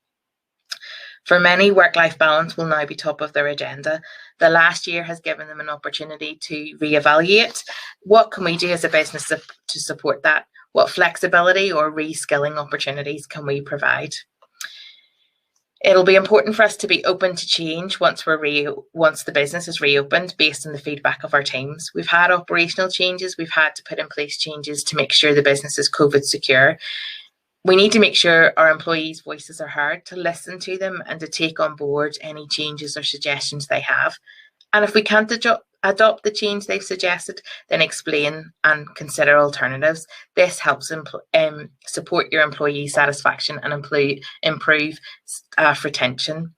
For many, work-life balance will now be top of their agenda. The last year has given them an opportunity to reevaluate. What can we do as a business to support that? What flexibility or reskilling opportunities can we provide? It'll be important for us to be open to change once the business is reopened based on the feedback of our teams. We've had operational changes. We've had to put in place changes to make sure the business is COVID secure. We need to make sure our employees' voices are heard, to listen to them and to take on board any changes or suggestions they have. And if we can't adopt the change they've suggested, then explain and consider alternatives. This helps support your employee satisfaction and improve staff retention.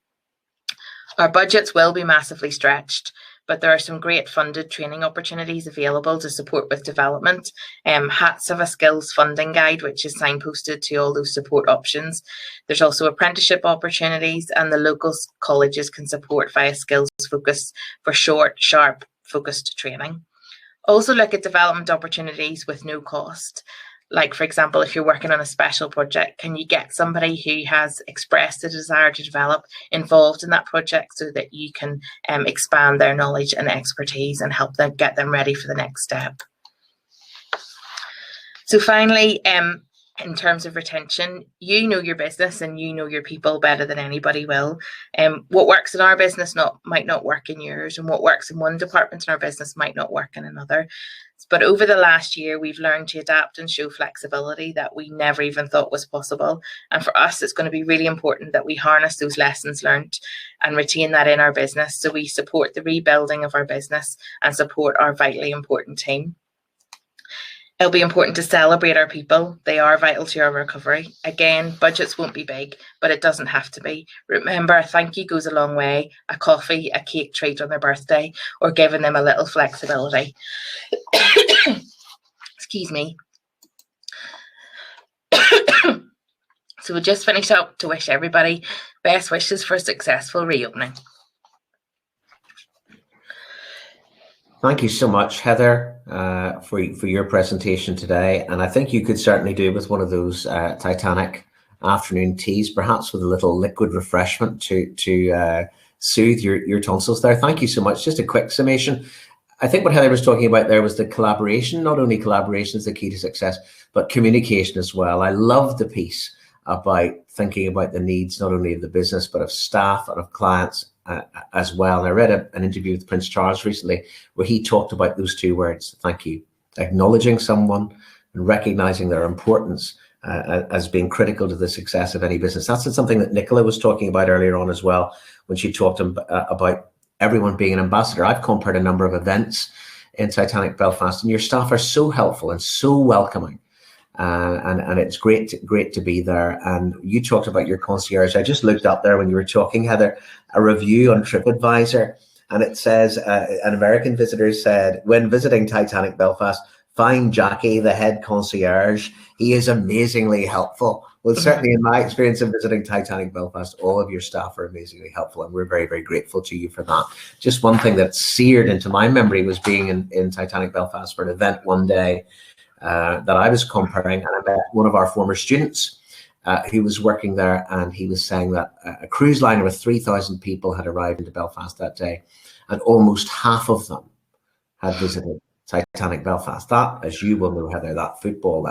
Our budgets will be massively stretched, but there are some great funded training opportunities available to support with development. HATS have a skills funding guide, which is signposted to all those support options. There's also apprenticeship opportunities, and the local colleges can support via skills focus for short, sharp, focused training. Also look at development opportunities with no cost. Like, for example, if you're working on a special project, can you get somebody who has expressed a desire to develop involved in that project so that you can expand their knowledge and expertise and help them get them ready for the next step? So finally, in terms of retention, you know your business and you know your people better than anybody will. What works in our business might not work in yours, and what works in one department in our business might not work in another. But over the last year, we've learned to adapt and show flexibility that we never even thought was possible. And for us, it's going to be really important that we harness those lessons learned and retain that in our business, so we support the rebuilding of our business and support our vitally important team. It'll be important to celebrate our people. They are vital to our recovery. Again, budgets won't be big, but it doesn't have to be. Remember, a thank you goes a long way. A coffee, a cake treat on their birthday, or giving them a little flexibility. Excuse me. So we'll just finish up to wish everybody best wishes for a successful reopening. Thank you so much, Heather, for your presentation today. And I think you could certainly do with one of those Titanic afternoon teas, perhaps with a little liquid refreshment to soothe your tonsils there. Thank you so much. Just a quick summation. I think what Heather was talking about there was the collaboration. Not only collaboration is the key to success, but communication as well. I love the piece about thinking about the needs, not only of the business, but of staff and of clients as well. And I read an interview with Prince Charles recently where he talked about those two words, thank you, acknowledging someone and recognizing their importance as being critical to the success of any business. That's something that Nichola was talking about earlier on as well, when she talked about everyone being an ambassador. I've compared a number of events in Titanic Belfast, and your staff are so helpful and so welcoming. And it's great to be there. And you talked about your concierge. I just looked up there when you were talking, Heather, a review on TripAdvisor, and it says an American visitor said, when visiting Titanic Belfast, find Jackie, the head concierge. He is amazingly helpful. Well, certainly in my experience of visiting Titanic Belfast, all of your staff are amazingly helpful, and we're very, very grateful to you for that. Just one thing that seared into my memory was being in Titanic Belfast for an event one day that I was comparing, and I met one of our former students who was working there, and he was saying that a cruise liner with 3,000 people had arrived into Belfast that day, and almost half of them had visited Titanic Belfast. That, as you will know, Heather, that footfall,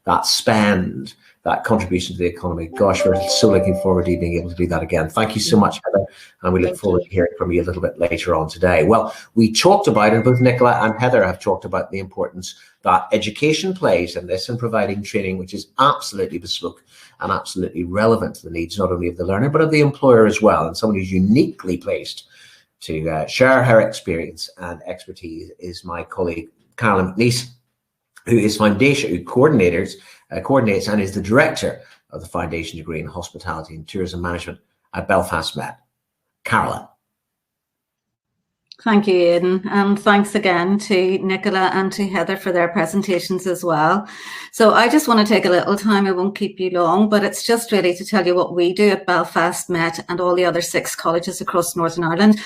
that spend, that contribution to the economy. Gosh, we're so looking forward to being able to do that again. Thank you so much, Heather, and we look forward to hearing from you a little bit later on today. Well, we talked about, and both Nicola and Heather have talked about the importance that education plays in this, and providing training which is absolutely bespoke and absolutely relevant to the needs not only of the learner but of the employer as well. And someone who's uniquely placed to share her experience and expertise is my colleague Carolyn McNeese. who coordinates and is the director of the foundation degree in hospitality and tourism management at Belfast Met. Carola. Thank you, Aidan, and thanks again to Nicola and to Heather for their presentations as well. So I just want to take a little time, I won't keep you long, but it's just really to tell you what we do at Belfast Met and all the other 6 colleges across Northern Ireland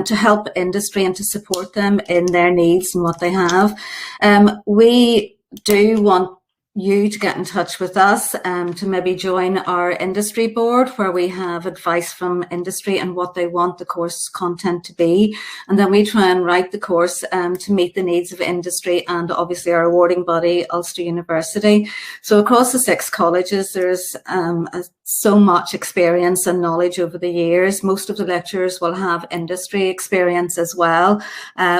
to help industry and to support them in their needs and what they have. We do want you to get in touch with us to maybe join our industry board, where we have advice from industry and what they want the course content to be, and then we try and write the course to meet the needs of industry and obviously our awarding body, Ulster University. So across the 6 colleges there's so much experience and knowledge over the years. Most of the lecturers will have industry experience as well,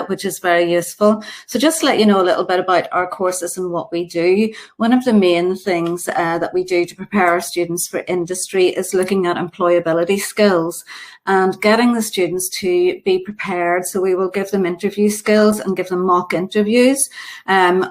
which is very useful. So just to let you know a little bit about our courses and what we do, one of the main things that we do to prepare our students for industry is looking at employability skills and getting the students to be prepared. So we will give them interview skills and give them mock interviews.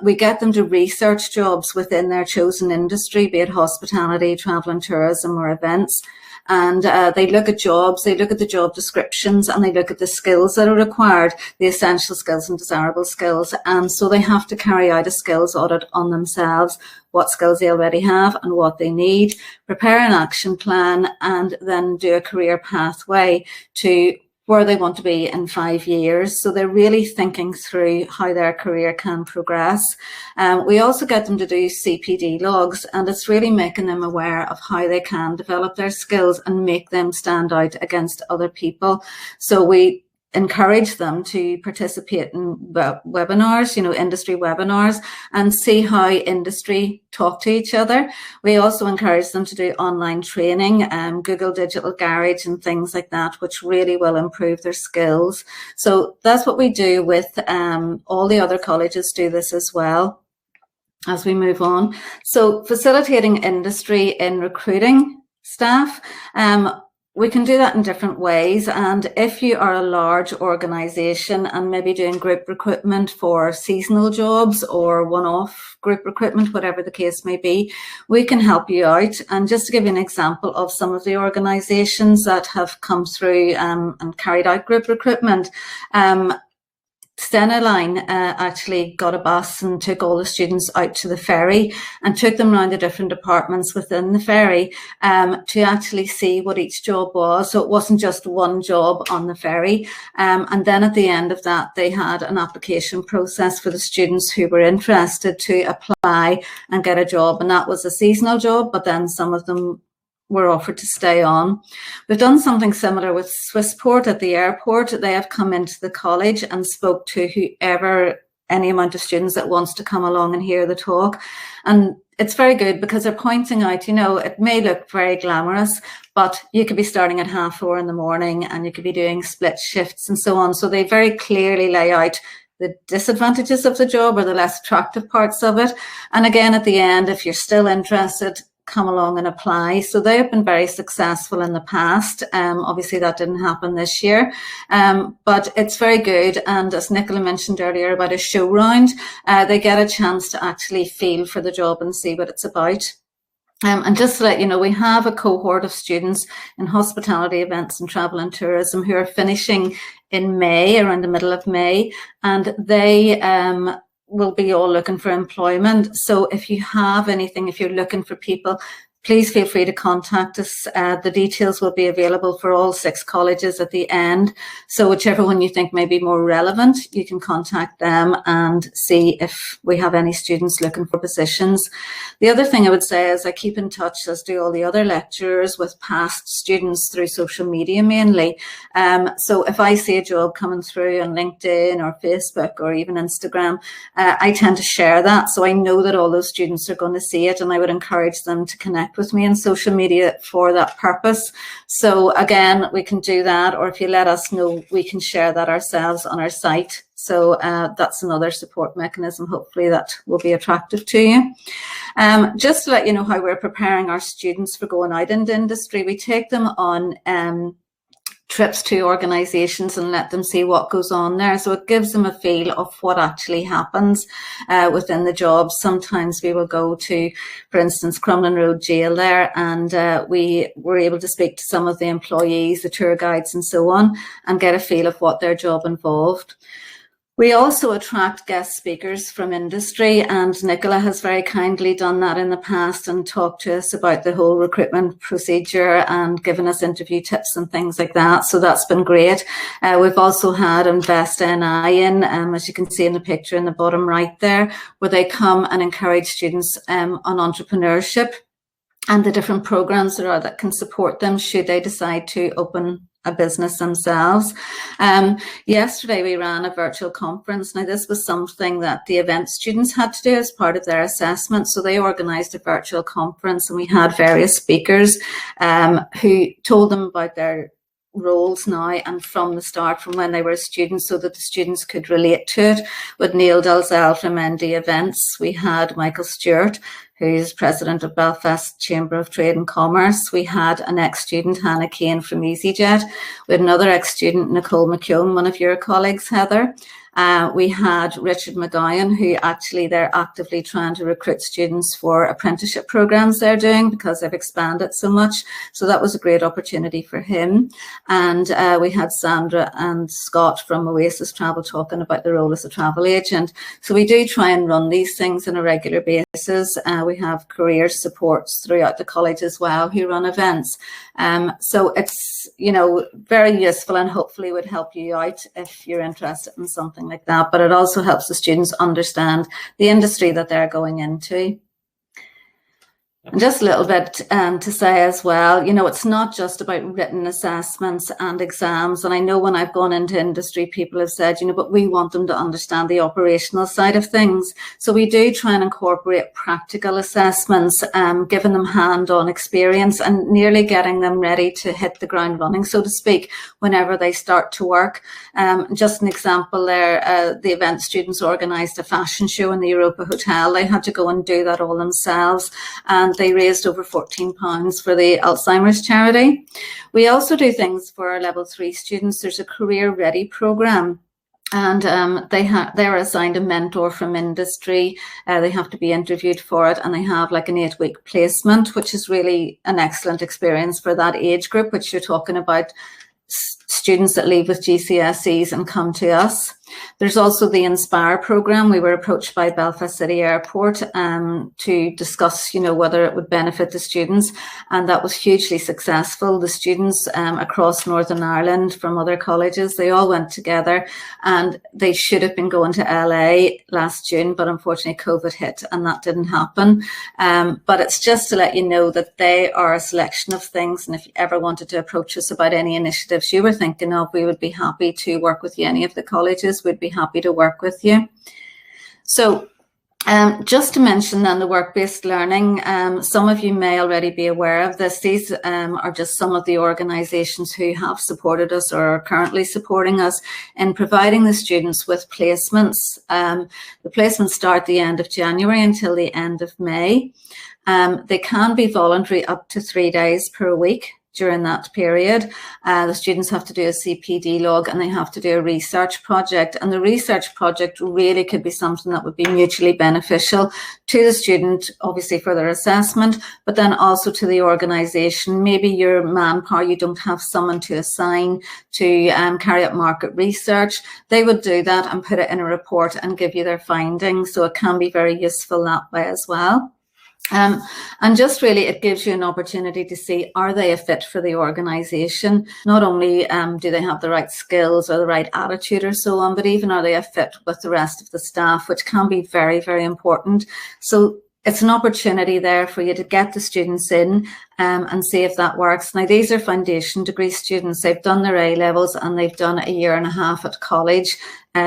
We get them to research jobs within their chosen industry, be it hospitality, travel and tourism or events. And they look at jobs, they look at the job descriptions, and they look at the skills that are required, the essential skills and desirable skills. And so they have to carry out a skills audit on themselves, what skills they already have and what they need, prepare an action plan, and then do a career pathway to where they want to be in 5 years. So they're really thinking through how their career can progress. We also get them to do CPD logs, and it's really making them aware of how they can develop their skills and make them stand out against other people. So we encourage them to participate in webinars, industry webinars, and see how industry talk to each other. We also encourage them to do online training, Google Digital Garage and things like that, which really will improve their skills. So that's what we do with all the other colleges do this as well as we move on. So facilitating industry in recruiting staff, we can do that in different ways. And if you are a large organisation and maybe doing group recruitment for seasonal jobs or one-off group recruitment, whatever the case may be, we can help you out. And just to give you an example of some of the organisations that have come through and carried out group recruitment, Stena Line actually got a bus and took all the students out to the ferry and took them around the different departments within the ferry to actually see what each job was. So it wasn't just one job on the ferry. And then at the end of that, they had an application process for the students who were interested to apply and get a job. And that was a seasonal job, but then some of them were offered to stay on. We've done something similar with Swissport at the airport. They have come into the college and spoke to whoever, any amount of students that wants to come along and hear the talk. And it's very good because they're pointing out, it may look very glamorous, but you could be starting at 4:30 in the morning and you could be doing split shifts and so on. So they very clearly lay out the disadvantages of the job or the less attractive parts of it. And again, at the end, if you're still interested, come along and apply. So they have been very successful in the past. Obviously that didn't happen this year, but it's very good. And as Nicola mentioned earlier about a show round, they get a chance to actually feel for the job and see what it's about. And just to let you know, we have a cohort of students in hospitality, events and travel and tourism who are finishing in May, around the middle of May, and they will be all looking for employment. So if you have anything, if you're looking for people, please feel free to contact us. The details will be available for all 6 colleges at the end. So whichever one you think may be more relevant, you can contact them and see if we have any students looking for positions. The other thing I would say is I keep in touch, as do all the other lecturers, with past students through social media mainly. So if I see a job coming through on LinkedIn or Facebook or even Instagram, I tend to share that. So I know that all those students are going to see it, and I would encourage them to connect with me on social media for that purpose. So again, we can do that, or if you let us know, we can share that ourselves on our site. So that's another support mechanism, hopefully that will be attractive to you. Just to let you know how we're preparing our students for going out into industry, we take them on trips to organisations and let them see what goes on there. So it gives them a feel of what actually happens within the job. Sometimes we will go to, for instance, Crumlin Road Jail there, and we were able to speak to some of the employees, the tour guides and so on, and get a feel of what their job involved. We also attract guest speakers from industry, and Nichola has very kindly done that in the past and talked to us about the whole recruitment procedure and given us interview tips and things like that. So that's been great. We've also had Invest NI in, as you can see in the picture in the bottom right there, where they come and encourage students on entrepreneurship and the different programs there are that can support them should they decide to open a business themselves. Yesterday we ran a virtual conference. Now this was something that the event students had to do as part of their assessment. So they organised a virtual conference and we had various speakers who told them about their roles now and from the start, from when they were students, so that the students could relate to it. With Neil Dalzell from ND Events, we had Michael Stewart, who's president of Belfast Chamber of Trade and Commerce. We had an ex-student, Hannah Kane from EasyJet. We had another ex-student, Nicole McKeown, one of your colleagues, Heather. We had Richard McGowan, who actually they're actively trying to recruit students for apprenticeship programs they're doing because they've expanded so much. So that was a great opportunity for him. And we had Sandra and Scott from Oasis Travel talking about the role as a travel agent. So we do try and run these things on a regular basis. We have career supports throughout the college as well who run events. So it's, you know, very useful and hopefully would help you out if you're interested in something like that, but it also helps the students understand the industry that they're going into. And just a little bit to say as well, you know, it's not just about written assessments and exams. And I know when I've gone into industry, people have said, you know, but we want them to understand the operational side of things. So we do try and incorporate practical assessments, giving them hand-on experience and nearly getting them ready to hit the ground running, so to speak, whenever they start to work. Just an example there, the event students organised a fashion show in the Europa Hotel. They had to go and do that all themselves. And they raised over £14 for the Alzheimer's charity. We also do things for our level 3 students. There's a career ready programme. And they're assigned a mentor from industry. They have to be interviewed for it, and they have like an 8-week placement, which is really an excellent experience for that age group, which you're talking about students that leave with GCSEs and come to us. There's also the Inspire programme. We were approached by Belfast City Airport to discuss, you know, whether it would benefit the students, and that was hugely successful. The students across Northern Ireland from other colleges, they all went together, and they should have been going to LA last June, but unfortunately COVID hit and that didn't happen. But it's just to let you know that they are a selection of things, and if you ever wanted to approach us about any initiatives you were thinking of, we would be happy to work with you. Any of the colleges would be happy to work with you. So just to mention then the work-based learning, some of you may already be aware of this. These are just some of the organisations who have supported us or are currently supporting us in providing the students with placements. The placements start the end of January until the end of May. They can be voluntary up to 3 days per week. During that period, the students have to do a CPD log and they have to do a research project. And the research project really could be something that would be mutually beneficial to the student, obviously for their assessment, but then also to the organisation. Maybe your manpower, you don't have someone to assign to carry out market research. They would do that and put it in a report and give you their findings. So it can be very useful that way as well. And just really it gives you an opportunity to see, are they a fit for the organisation? Not only do they have the right skills or the right attitude or so on, but even are they a fit with the rest of the staff, which can be very, very important. So it's an opportunity there for you to get the students in and see if that works. Now, these are foundation degree students. They've done their A-levels and they've done a year and a half at college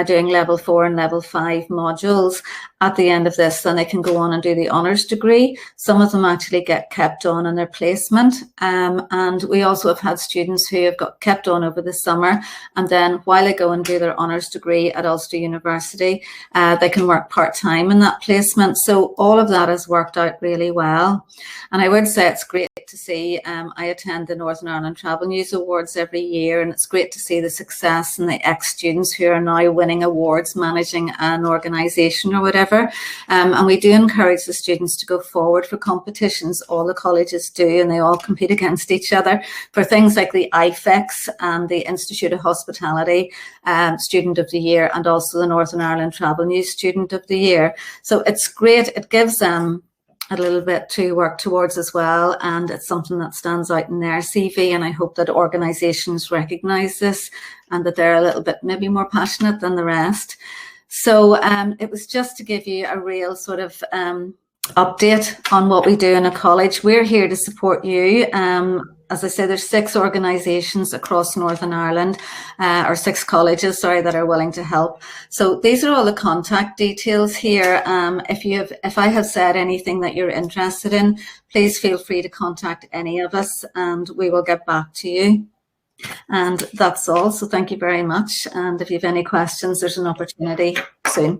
doing level 4 and level 5 modules. At the end of this, then they can go on and do the honours degree. Some of them actually get kept on in their placement. And we also have had students who have got kept on over the summer. And then while they go and do their honours degree at Ulster University, they can work part-time in that placement. So all of that has worked out really well. And I would say it's great great to see. I attend the Northern Ireland Travel News Awards every year, and it's great to see the success and the ex-students who are now winning awards, managing an organisation or whatever. And we do encourage the students to go forward for competitions. All the colleges do, and they all compete against each other for things like the IFEX and the Institute of Hospitality Student of the Year, and also the Northern Ireland Travel News Student of the Year. So it's great. It gives them a little bit to work towards as well, and it's something that stands out in their CV, and I hope that organisations recognise this and that they're a little bit maybe more passionate than the rest. So it was just to give you a real sort of update on what we do in a college. We're here to support you. As I say, there's 6 organisations across Northern Ireland, or 6 colleges, sorry, that are willing to help. So these are all the contact details here. If I have said anything that you're interested in, please feel free to contact any of us and we will get back to you. And that's all. So thank you very much. And if you have any questions, there's an opportunity soon.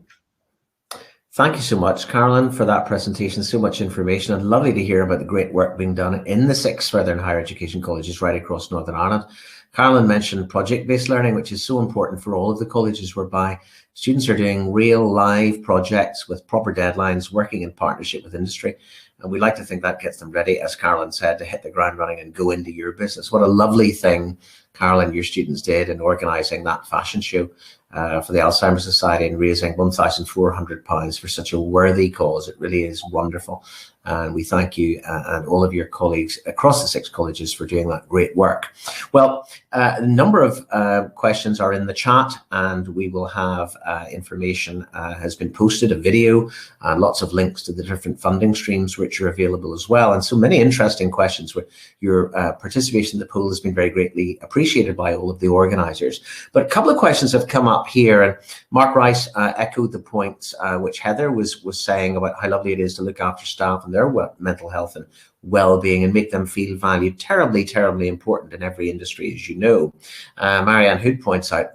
Thank you so much, Carolyn, for that presentation. So much information, and lovely to hear about the great work being done in the 6 further and higher education colleges right across Northern Ireland. Carolyn mentioned project-based learning, which is so important for all of the colleges, whereby students are doing real live projects with proper deadlines, working in partnership with industry. And we like to think that gets them ready, as Carolyn said, to hit the ground running and go into your business. What a lovely thing, Carolyn, your students did in organising that fashion show for the Alzheimer's Society and raising £1,400 for such a worthy cause. It really is wonderful. And we thank you and all of your colleagues across the 6 colleges for doing that great work. Well, a number of questions are in the chat, and we will have information has been posted, a video, lots of links to the different funding streams which are available as well. And so many interesting questions. Where your participation in the poll has been very greatly appreciated by all of the organisers. But a couple of questions have come up here, and Mark Rice echoed the points which Heather was saying about how lovely it is to look after staff and their mental health and well-being and make them feel valued. Terribly, terribly important in every industry, as you know. Marianne Hood points out,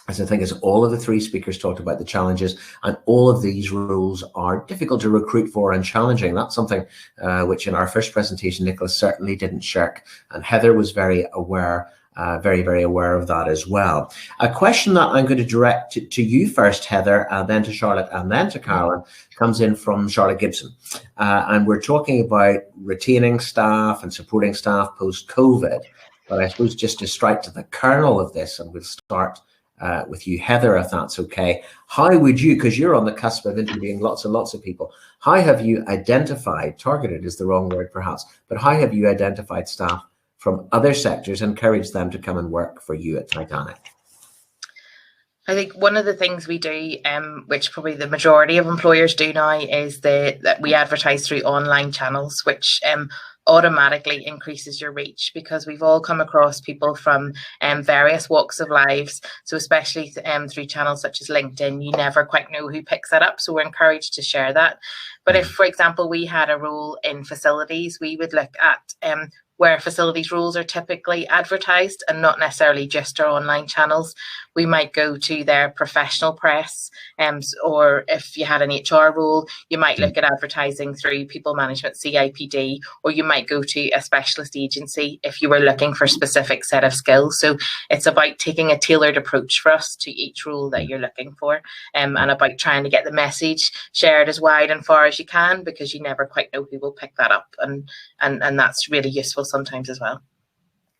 as I think as all of the 3 speakers talked about, the challenges, and all of these roles are difficult to recruit for and challenging. That's something which in our first presentation, Nichola certainly didn't shirk, and Heather was very aware, very, very aware of that as well. A question that I'm going to direct to you first, Heather, and then to Charlotte, and then to Carolyn, comes in from Charlotte Gibson. And we're talking about retaining staff and supporting staff post-COVID. But I suppose just to strike to the kernel of this, and we'll start with you, Heather, if that's okay. How would you, because you're on the cusp of interviewing lots and lots of people, how have you identified, targeted is the wrong word perhaps, but how have you identified staff from other sectors, encourage them to come and work for you at Titanic? I think one of the things we do, which probably the majority of employers do now, is that we advertise through online channels, which automatically increases your reach, because we've all come across people from various walks of lives. So especially through channels such as LinkedIn, you never quite know who picks that up. So we're encouraged to share that. But if, for example, we had a role in facilities, we would look at where facilities roles are typically advertised and not necessarily just our online channels. We might go to their professional press, or if you had an HR role, you might look at advertising through People Management CIPD, or you might go to a specialist agency if you were looking for a specific set of skills. So it's about taking a tailored approach for us to each role that you're looking for, and about trying to get the message shared as wide and far as you can, because you never quite know who will pick that up, and that's really useful sometimes as well.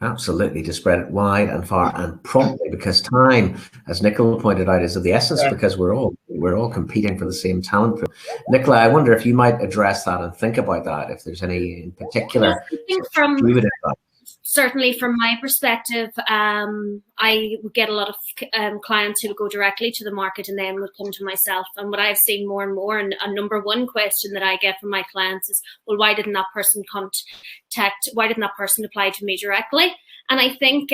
Absolutely, to spread it wide and far and promptly, because time, as Nicola pointed out, is of the essence, because we're all competing for the same talent pool. Nicola, I wonder if you might address that and think about that, if there's any in particular. Certainly from my perspective, I would get a lot of clients who would go directly to the market and then would come to myself. And what I've seen more and more, and a number one question that I get from my clients is, well, why didn't that person apply to me directly? And I think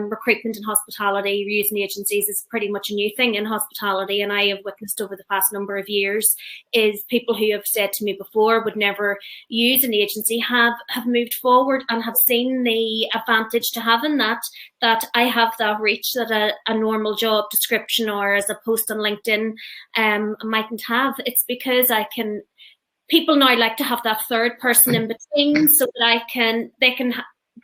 recruitment in hospitality, using agencies, is pretty much a new thing in hospitality. And I have witnessed over the past number of years is people who have said to me before would never use an agency have moved forward and have seen the advantage to having that I have that reach that a normal job description or as a post on LinkedIn mightn't have. It's because I can people now like to have that third person in between so that they can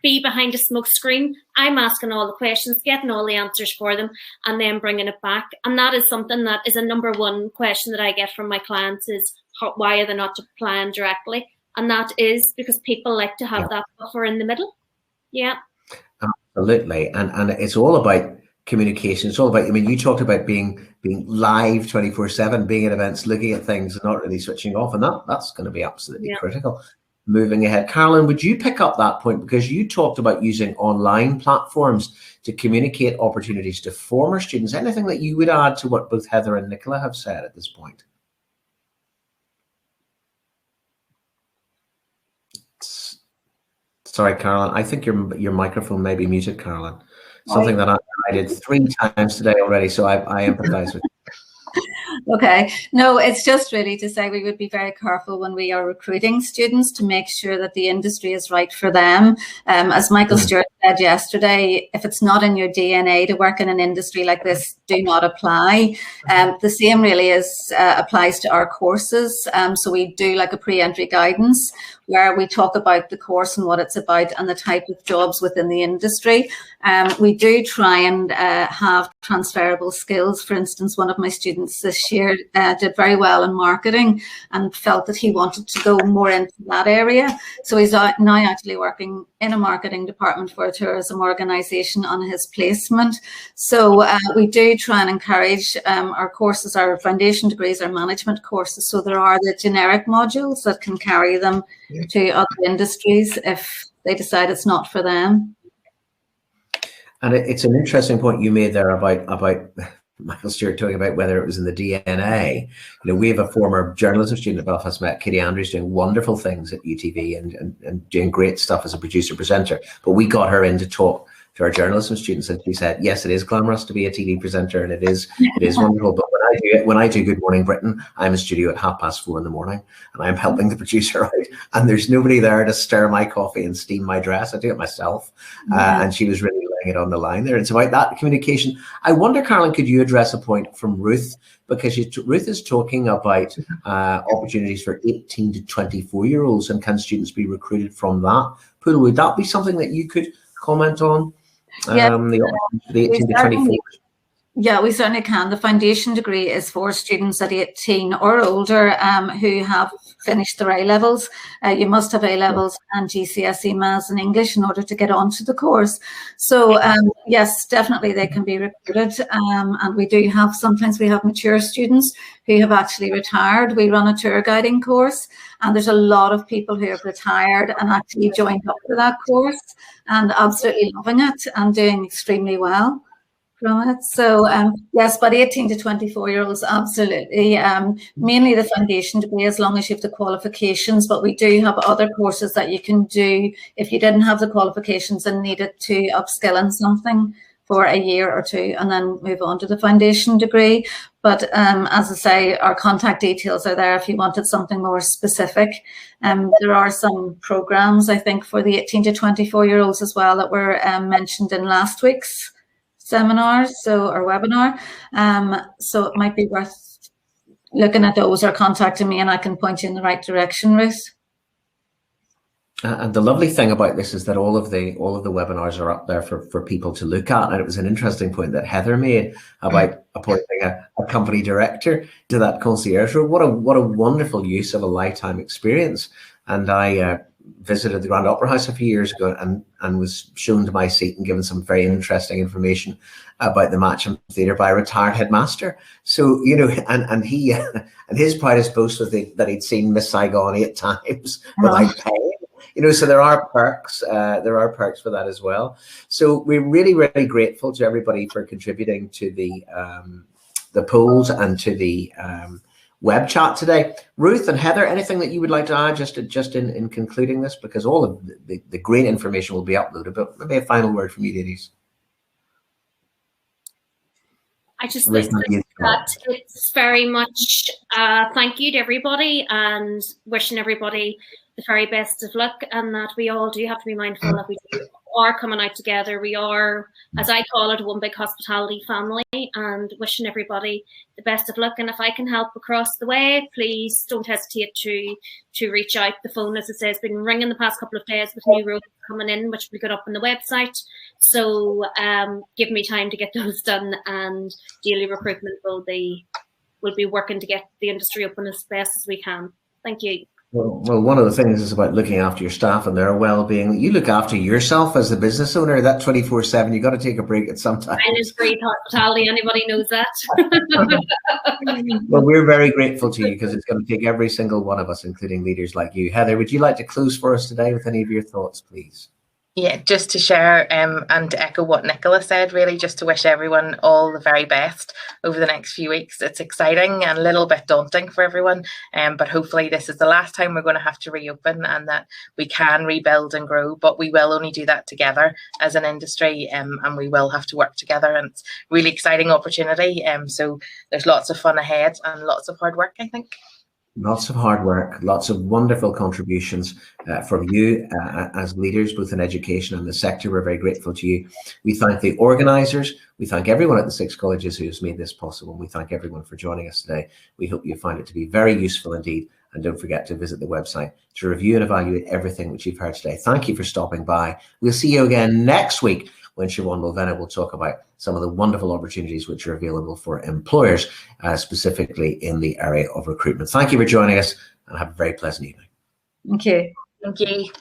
be behind a smoke screen. I'm asking all the questions, getting all the answers for them, and then bringing it back. And that is something that is a number one question that I get from my clients is, why are they not applying directly? And that is because people like to have that buffer in the middle. Yeah. Absolutely. And it's all about communication. It's all about, I mean, you talked about being live 24/7, being at events, looking at things and not really switching off. And that's going to be absolutely critical. Moving ahead. Carolyn, would you pick up that point? Because you talked about using online platforms to communicate opportunities to former students. Anything that you would add to what both Heather and Nicola have said at this point? Sorry, Carolyn, I think your microphone may be muted, Carolyn. Something that I did 3 times today already, so I empathize with you. Okay, no, it's just really to say we would be very careful when we are recruiting students to make sure that the industry is right for them. As Michael Stewart said yesterday, if it's not in your DNA to work in an industry like this, do not apply. The same really applies to our courses. So we do like a pre-entry guidance where we talk about the course and what it's about and the type of jobs within the industry. We do try and have transferable skills. For instance, one of my students this year did very well in marketing and felt that he wanted to go more into that area. So he's now actually working in a marketing department for a tourism organisation on his placement. So we do try and encourage our courses, our foundation degrees, our management courses. So there are the generic modules that can carry them to other industries if they decide it's not for them. And it's an interesting point you made there about Michael Stewart talking about whether it was in the DNA. You know, we have a former journalism student at Belfast Met, Kitty Andrews, doing wonderful things at UTV and doing great stuff as a producer presenter. But we got her in to talk to our journalism students, and she said, yes, it is glamorous to be a TV presenter, and it is wonderful. But when I do Good Morning Britain, I'm in studio at 4:30 in the morning, and I'm helping the producer out, and there's nobody there to stir my coffee and steam my dress. I do it myself. And she was really laying it on the line there. It's about that communication. I wonder, Carolyn, could you address a point from Ruth? Because Ruth is talking about opportunities for 18 to 24-year-olds, and can students be recruited from that pool? Would that be something that you could comment on? The 18 to 24. Yeah, we certainly can. The foundation degree is for students at 18 or older who have finished their A-levels. You must have A-levels and GCSE Maths and English in order to get onto the course. So yes, definitely they can be recruited. And we do have, sometimes we have mature students who have actually retired. We run a tour guiding course, and there's a lot of people who have retired and actually joined up to that course and absolutely loving it and doing extremely well from it. So yes, but 18 to 24-year-olds, absolutely. Mainly the foundation degree, as long as you have the qualifications, but we do have other courses that you can do if you didn't have the qualifications and needed to upskill in something for a year or two and then move on to the foundation degree. But as I say, our contact details are there if you wanted something more specific. There are some programs, I think, for the 18 to 24-year-olds as well that were mentioned in last week's seminar, or webinar. So it might be worth looking at those or contacting me, and I can point you in the right direction, Ruth. And the lovely thing about this is that all of the webinars are up there for people to look at. And it was an interesting point that Heather made about appointing a company director to that concierge role. What a wonderful use of a lifetime experience. And I visited the Grand Opera House a few years ago and was shown to my seat and given some very interesting information about the Matcham Theatre by a retired headmaster. So, you know, and he and his proudest boast was that he'd seen Miss Saigon 8 times without paying. You know, so there are perks for that as well. So we're really, really grateful to everybody for contributing to the polls and to the web chat today. Ruth and Heather, anything that you would like to add just in concluding this? Because all of the great information will be uploaded, but maybe a final word from you, ladies. I just think that it's very much thank you to everybody and wishing everybody the very best of luck, and that we all do have to be mindful that we do are coming out together. We are, as I call it, one big hospitality family, and wishing everybody the best of luck. And if I can help across the way, please don't hesitate to reach out. The phone, as I say, has been ringing the past couple of days with new roles coming in, which will be got up on the website. So give me time to get those done, and Daly Recruitment will be working to get the industry open as best as we can. Thank you. Well, one of the things is about looking after your staff and their well-being. You look after yourself as the business owner. That 24/7, you got to take a break at some time. I live breathe hospitality. Anybody knows that. Well, we're very grateful to you, because it's going to take every single one of us, including leaders like you. Heather, would you like to close for us today with any of your thoughts, please? Yeah, just to share and to echo what Nicola said, really, just to wish everyone all the very best over the next few weeks. It's exciting and a little bit daunting for everyone, but hopefully this is the last time we're going to have to reopen, and that we can rebuild and grow, but we will only do that together as an industry, and we will have to work together, and it's a really exciting opportunity. So there's lots of fun ahead and lots of hard work, I think. Lots of hard work, lots of wonderful contributions from you as leaders, both in education and the sector. We're very grateful to you. We thank the organisers. We thank everyone at the 6 colleges who has made this possible. We thank everyone for joining us today. We hope you find it to be very useful indeed. And don't forget to visit the website to review and evaluate everything which you've heard today. Thank you for stopping by. We'll see you again next week, when Siobhan Mulvenna will talk about some of the wonderful opportunities which are available for employers, specifically in the area of recruitment. Thank you for joining us, and have a very pleasant evening. Thank you. Thank you.